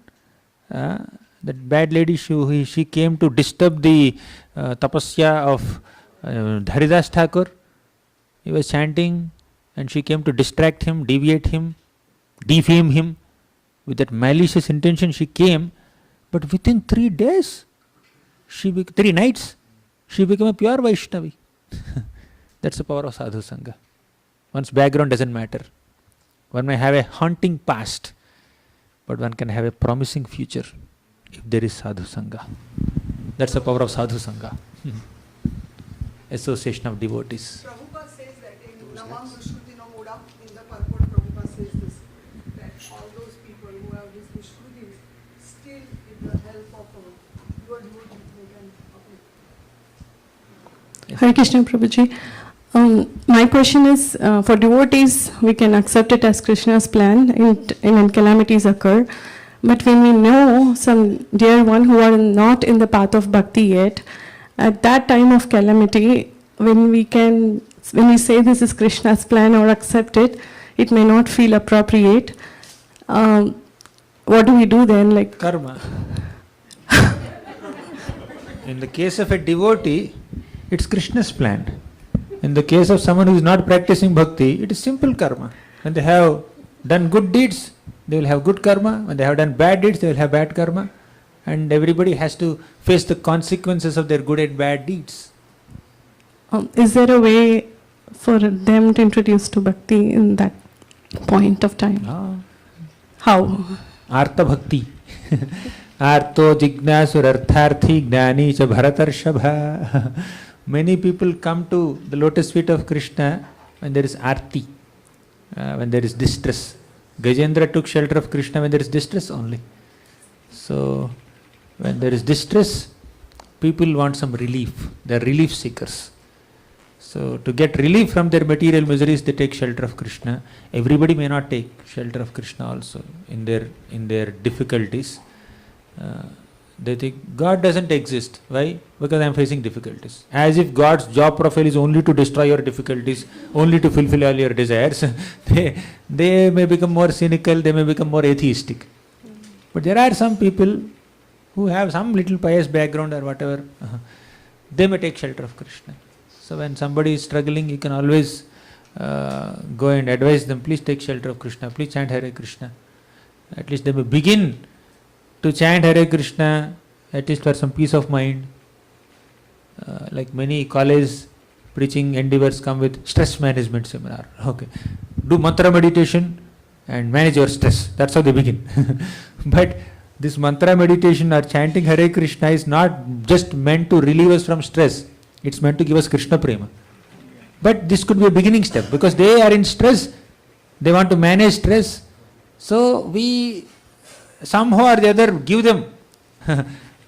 that bad lady, she came to disturb the tapasya of Haridas Thakur. He was chanting and she came to distract him, deviate him, defame him. With that malicious intention she came, but within 3 days, 3 nights, she became a pure Vaishnavi. That's the power of sadhu sangha. One's background doesn't matter. One may have a haunting past, but one can have a promising future if there is sadhu sangha. That's the power of sadhu sangha. Association of devotees. Prabhupada says that in Namam Dushkruti no Mudam, in the purport, Prabhupada says this, that all those people who have these Dushkrutis, still with the help of your devotee, they can uplift. Hare Krishna Prabhuji. My question is, for devotees, we can accept it as Krishna's plan when calamities occur. But when we know some dear one who are not in the path of bhakti yet, at that time of calamity, when we say this is Krishna's plan or accept it, it may not feel appropriate. What do we do then? Like Karma. In the case of a devotee, it's Krishna's plan. In the case of someone who is not practicing bhakti, it is simple karma. When they have done good deeds, they will have good karma. When they have done bad deeds, they will have bad karma. And everybody has to face the consequences of their good and bad deeds. is there a way for them to introduce to bhakti in that point of time? How? Artha bhakti. Arto jignasur artharthi gnani cha bharatarshabha. Many people come to the lotus feet of Krishna when there is arti, when there is distress. Gajendra took shelter of Krishna when there is distress only. So, when there is distress, people want some relief. They are relief seekers. So, to get relief from their material miseries, they take shelter of Krishna. Everybody may not take shelter of Krishna also in their difficulties. They think God doesn't exist. Why? Because I am facing difficulties. As if God's job profile is only to destroy your difficulties, only to fulfill all your desires. They may become more cynical, they may become more atheistic. But there are some people who have some little pious background or whatever, they may take shelter of Krishna. So when somebody is struggling, you can always go and advise them, please take shelter of Krishna, please chant Hare Krishna. At least they may begin to chant Hare Krishna, at least for some peace of mind. Like many college preaching endeavors come with stress management seminar. Okay, do mantra meditation and manage your stress. That's how they begin. But this mantra meditation or chanting Hare Krishna is not just meant to relieve us from stress. It's meant to give us Krishna prema. But this could be a beginning step because they are in stress. They want to manage stress. So we somehow or the other give them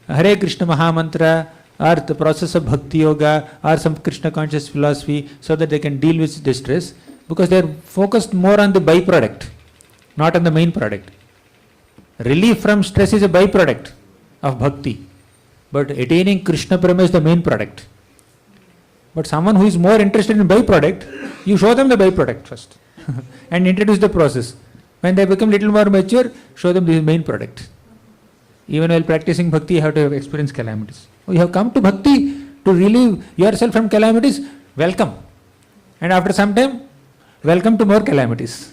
Hare Krishna Mahamantra or the process of Bhakti Yoga or some Krishna conscious philosophy so that they can deal with distress, because they are focused more on the byproduct, not on the main product. Relief from stress is a byproduct of Bhakti, but attaining Krishna Prema is the main product. But someone who is more interested in byproduct, you show them the byproduct first and introduce the process. When they become little more mature, show them the main product. Even while practicing bhakti, you have to experience calamities. You have come to bhakti to relieve yourself from calamities, welcome. And after some time, welcome to more calamities.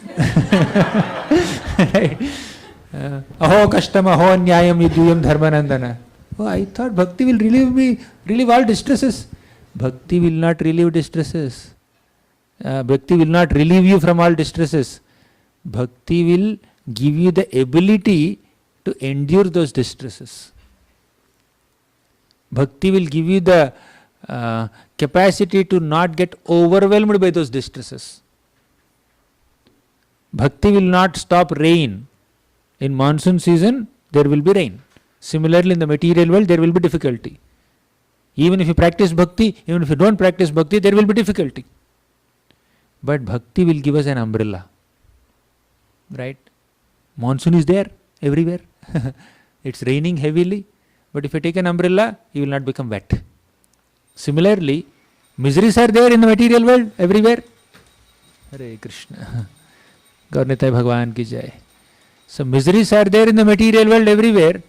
Aho kashtam, aho nyayam yudhyam dharmanandana. Oh, I thought bhakti will relieve all distresses. Bhakti will not relieve distresses. Bhakti will not relieve you from all distresses. Bhakti will give you the ability to endure those distresses. Bhakti will give you the capacity to not get overwhelmed by those distresses. Bhakti will not stop rain. In monsoon season, there will be rain. Similarly, in the material world, there will be difficulty. Even if you practice bhakti, even if you don't practice bhakti, there will be difficulty. But bhakti will give us an umbrella. Right? Monsoon is there everywhere. It's raining heavily. But if you take an umbrella, you will not become wet. Similarly, miseries are there in the material world everywhere. Hare Krishna. Gauranga Bhagwan ki jai. So miseries are there in the material world everywhere.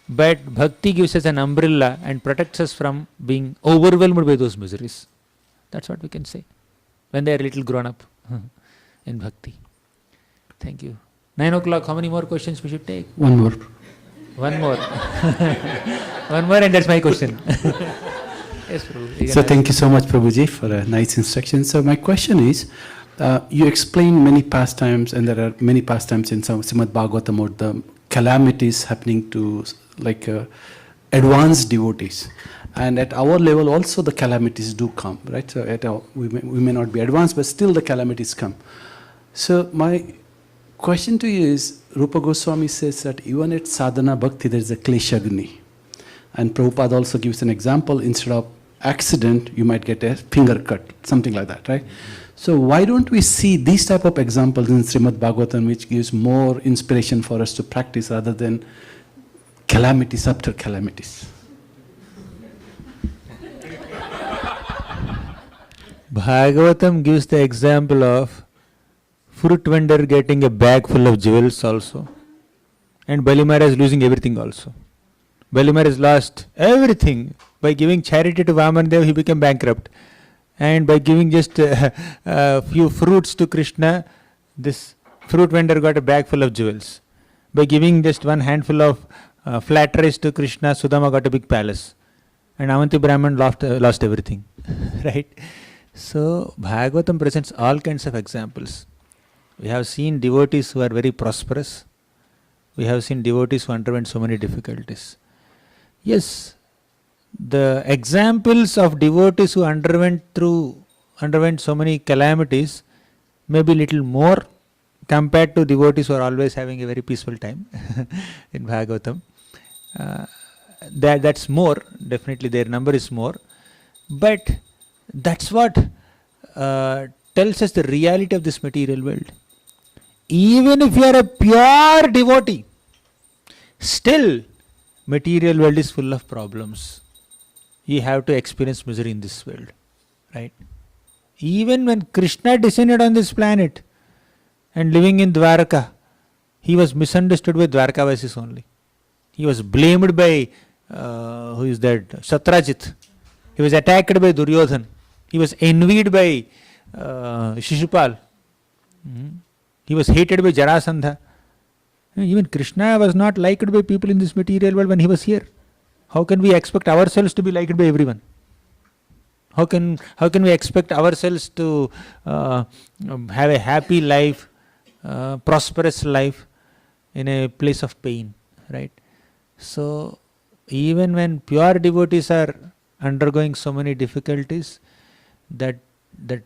But bhakti gives us an umbrella and protects us from being overwhelmed by those miseries. That's what we can say. When they are little grown up in bhakti. Thank you. 9 o'clock, how many more questions we should take? One more. One more. One more and that's my question. Yes, Prabhu. So thank you so much, Prabhuji, for a nice instruction. So my question is, You explain many pastimes, and there are many pastimes in some Srimad Bhagavatam about the calamities happening to advanced devotees. And at our level also the calamities do come, right? So we may not be advanced, but still the calamities come. So my question to you is, Rupa Goswami says that even at sadhana bhakti there is a kleshagni. And Prabhupada also gives an example, instead of accident, you might get a finger cut, something like that, right? So why don't we see these type of examples in Srimad Bhagavatam, which gives more inspiration for us to practice rather than calamities after calamities? Bhagavatam gives the example of fruit vendor getting a bag full of jewels also, and Bali Maharaj losing everything also. Bali Maharaj lost everything. By giving charity to Vamandev, he became bankrupt. And by giving just a few fruits to Krishna, this fruit vendor got a bag full of jewels. By giving just one handful of flat rice to Krishna, Sudama got a big palace. And Avanti Brahman lost everything. Right? So, Bhagavatam presents all kinds of examples. We have seen devotees who are very prosperous. We have seen devotees who underwent so many difficulties. Yes, the examples of devotees who underwent so many calamities may be little more compared to devotees who are always having a very peaceful time in Bhagavatam. That's more, definitely their number is more. But that's what tells us the reality of this material world. Even if you are a pure devotee, still material world is full of problems. You have to experience misery in this world, right? Even when Krishna descended on this planet and living in Dwarka, he was misunderstood by Dwarkavasis only. He was blamed by, Satrajit. He was attacked by Duryodhan. He was envied by Shishupal. He was hated by Jarasandha. Even Krishna was not liked by people in this material world when he was here. How can we expect ourselves to be liked by everyone? How can we expect ourselves to have a happy life, prosperous life in a place of pain, right? So, even when pure devotees are undergoing so many difficulties, that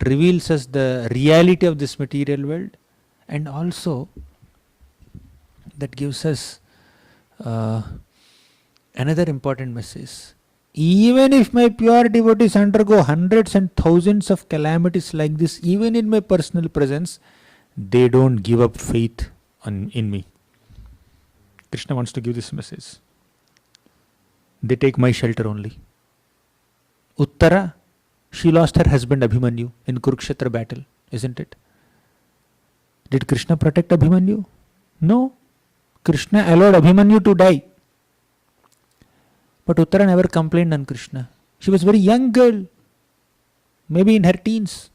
reveals us the reality of this material world, and also that gives us another important message. Even if my pure devotees undergo hundreds and thousands of calamities like this, even in my personal presence, they don't give up faith in me. Krishna wants to give this message. They take my shelter only. Uttara, she lost her husband Abhimanyu in Kurukshetra battle, isn't it? Did Krishna protect Abhimanyu? No. Krishna allowed Abhimanyu to die. But Uttara never complained on Krishna. She was a very young girl, maybe in her teens.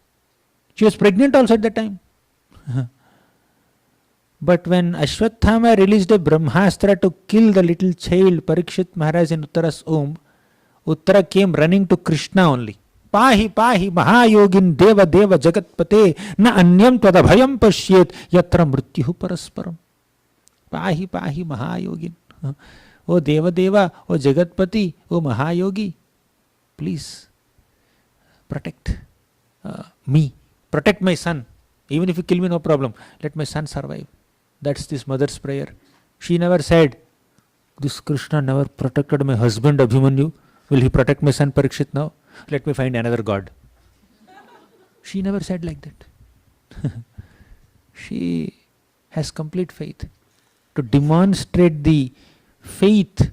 She was pregnant also at that time. But when Ashwathama released a Brahmastra to kill the little child Parikshit Maharaj in Uttara's womb, Uttara came running to Krishna only. Pahi pahi mahayogin deva deva jagatpate na anyam tadabhayam pashyet yatra mrityuhu parasparam. Pahi pahi mahayogin. O Deva Deva, O Jagatpati, O Mahayogi, please protect me, protect my son. Even if you kill me, no problem. Let my son survive. That's this mother's prayer. She never said, this Krishna never protected my husband Abhimanyu. Will he protect my son Parikshit now? Let me find another god. She never said like that. She has complete faith. To demonstrate the faith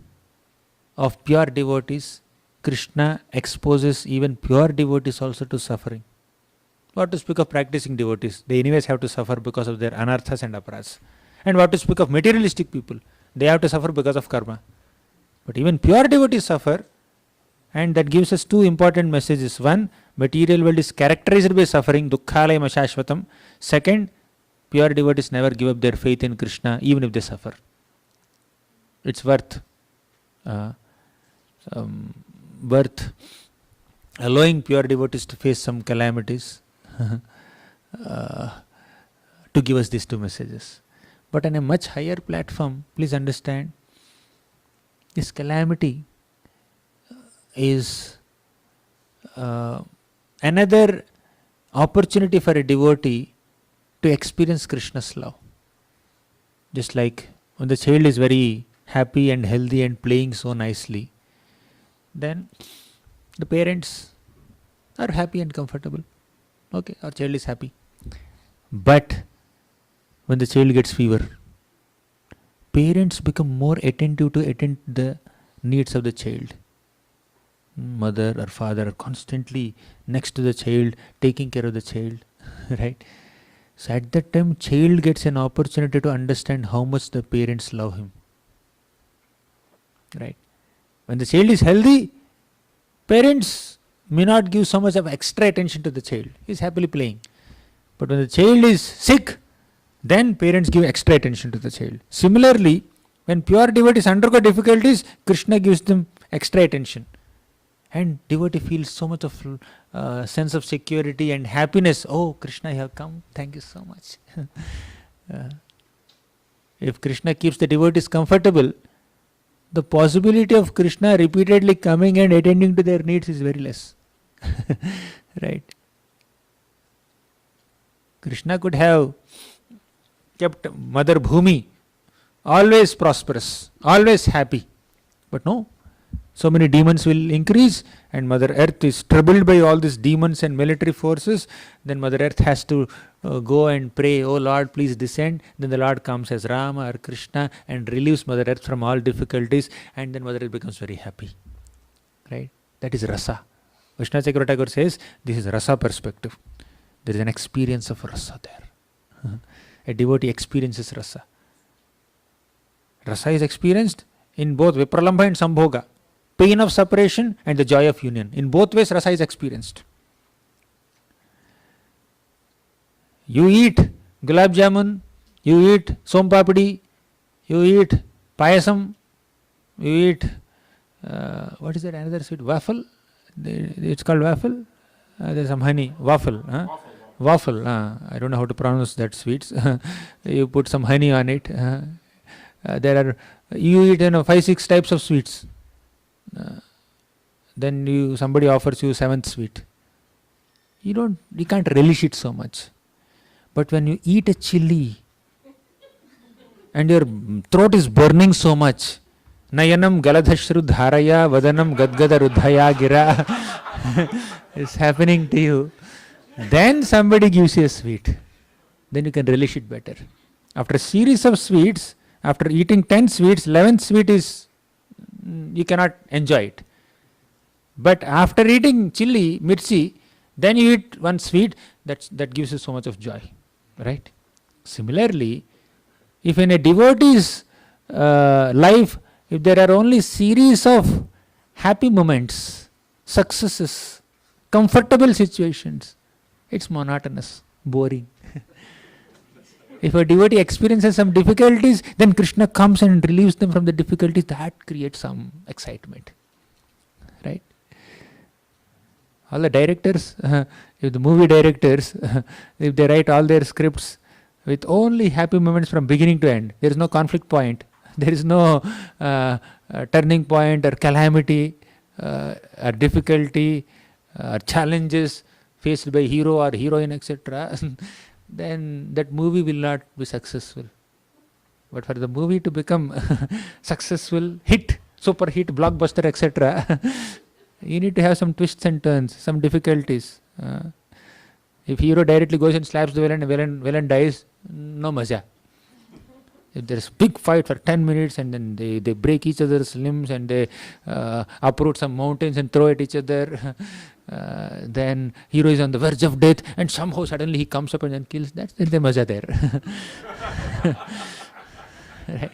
of pure devotees, Krishna exposes even pure devotees also to suffering. What to speak of practicing devotees? They anyways have to suffer because of their anarthas and aparas. And what to speak of materialistic people? They have to suffer because of karma. But even pure devotees suffer, and that gives us two important messages. One, material world is characterized by suffering, dukkhalayam ashashvatam. Second, pure devotees never give up their faith in Krishna even if they suffer. It's worth allowing pure devotees to face some calamities to give us these two messages. But on a much higher platform, please understand, this calamity is another opportunity for a devotee to experience Krishna's love. Just like when the child is very happy and healthy and playing so nicely, then the parents are happy and comfortable. Okay, our child is happy. But when the child gets fever, parents become more attentive to attend the needs of the child. Mother or father are constantly next to the child, taking care of the child, right? So at that time, child gets an opportunity to understand how much the parents love him, right? When the child is healthy, parents may not give so much of extra attention to the child. He is happily playing. But when the child is sick, then parents give extra attention to the child. Similarly, when pure devotees undergo difficulties, Krishna gives them extra attention. And devotee feels so much of sense of security and happiness. Oh, Krishna, you have come. Thank you so much. If Krishna keeps the devotees comfortable, the possibility of Krishna repeatedly coming and attending to their needs is very less. Right? Krishna could have kept Mother Bhumi always prosperous, always happy. But no, so many demons will increase and Mother Earth is troubled by all these demons and military forces. Then Mother Earth has to go and pray, oh Lord, please descend. Then the Lord comes as Rama or Krishna and relieves Mother Earth from all difficulties, and then Mother Earth becomes very happy. Right? That is rasa. Vishnu Chakravarti Thakur says this is rasa perspective. There is an experience of rasa there. A devotee experiences rasa. Rasa is experienced in both Vipralambha and Sambhoga. Pain of separation and the joy of union. In both ways, rasa is experienced. You eat gulab jamun, you eat som papdi, you eat payasam, you eat, what is that another sweet? Waffle? It's called waffle? There's some honey. Waffle. Waffle. I don't know how to pronounce that sweets. You put some honey on it. You eat 5-6 types of sweets. Then somebody offers you 7th sweet. You can't relish it so much. But when you eat a chili and your throat is burning so much, Nayanam galadhashru dharaya vadanam gadgada rudhaya gira is happening to you, then somebody gives you a sweet. Then you can relish it better. After a series of sweets, after eating 10 sweets, 11th sweet is, you cannot enjoy it. But after eating chili, mirchi, then you eat one sweet, that gives you so much of joy. Right? Similarly, if in a devotee's life, if there are only series of happy moments, successes, comfortable situations, it's monotonous, boring. If a devotee experiences some difficulties, then Krishna comes and relieves them from the difficulties. That creates some excitement. Right? All the directors, if the movie directors, if they write all their scripts with only happy moments from beginning to end, there is no conflict point, there is no turning point or calamity or difficulty or challenges faced by hero or heroine, etc., then that movie will not be successful. But for the movie to become successful, hit, super hit, blockbuster, etc., you need to have some twists and turns, some difficulties. If hero directly goes and slaps the villain dies, no maja. If there is big fight for 10 minutes and then they break each other's limbs and they uproot some mountains and throw at each other, then hero is on the verge of death and somehow suddenly he comes up and then kills, that's the maja there. Right?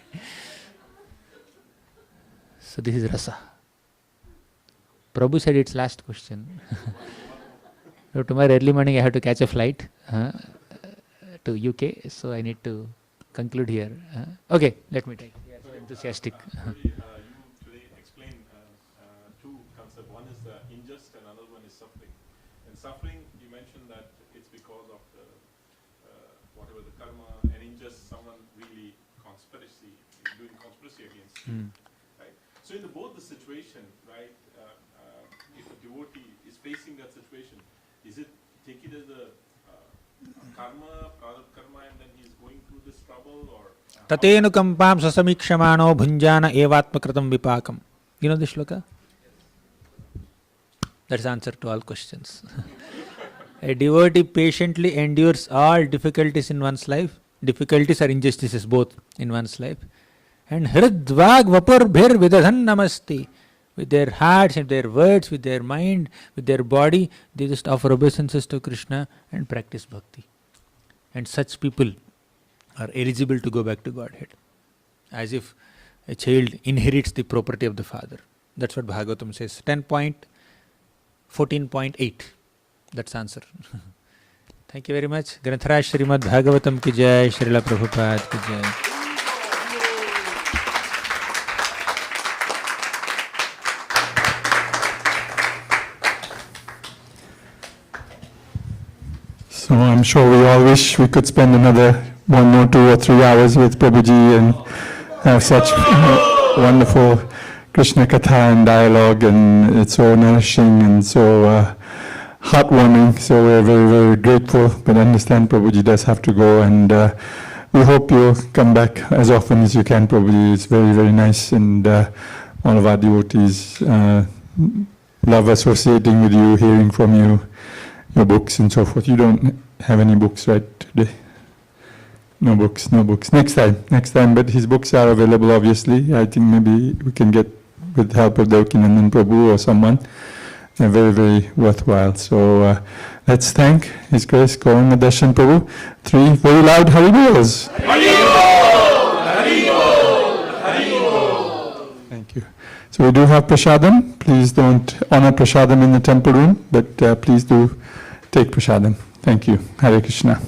So this is rasa. Prabhu said it's last question. So tomorrow early morning I have to catch a flight to UK, so I need to conclude here. Okay, let me take. You are so enthusiastic. You today explain two concepts. One is unjust and another one is suffering. And suffering, you mentioned that it's because of the whatever the karma, and injust someone really doing conspiracy against you, right? So in both the situation, right, if a devotee is facing that situation, is it take it as a karma, karma, and then he's going through this trouble, or Tatenukampam sasamikshamaano bhunjana evatmakritam vipakam. You know this shloka? That's the answer to all questions. A devotee patiently endures all difficulties in one's life, difficulties or injustices both in one's life, and hridvag vapur bhir vidadhan namasti. With their hearts and their words, with their mind, with their body, they just offer obeisances to Krishna and practice bhakti. And such people are eligible to go back to Godhead, as if a child inherits the property of the father. That's what Bhagavatam says. 10.14.8. That's the answer. Thank you very much. Granthara Srimad Bhagavatam ki jai, Srila Prabhupada ki jai. So I'm sure we all wish we could spend another 1 or 2 or 3 hours with Prabhuji and have such wonderful Krishna Katha and dialogue, and it's so nourishing and so heartwarming. So we're very, very grateful, but understand Prabhuji does have to go, and we hope you'll come back as often as you can, Prabhuji. It's very, very nice, and all of our devotees love associating with you, hearing from you, your books and so forth. You don't have any books, right, today? No books. Next time. But his books are available, obviously. I think maybe we can get, with the help of Devakinandan Prabhu or someone. They're very, very worthwhile. So let's thank His Grace Gauranga Darshan Prabhu. 3 very loud Hari Bols. Hari Bol! Hari Bol! Hari Bol! Thank you. So we do have prasadam. Please don't honor prasadam in the temple room, but please do take prasadam. Thank you. Hare Krishna.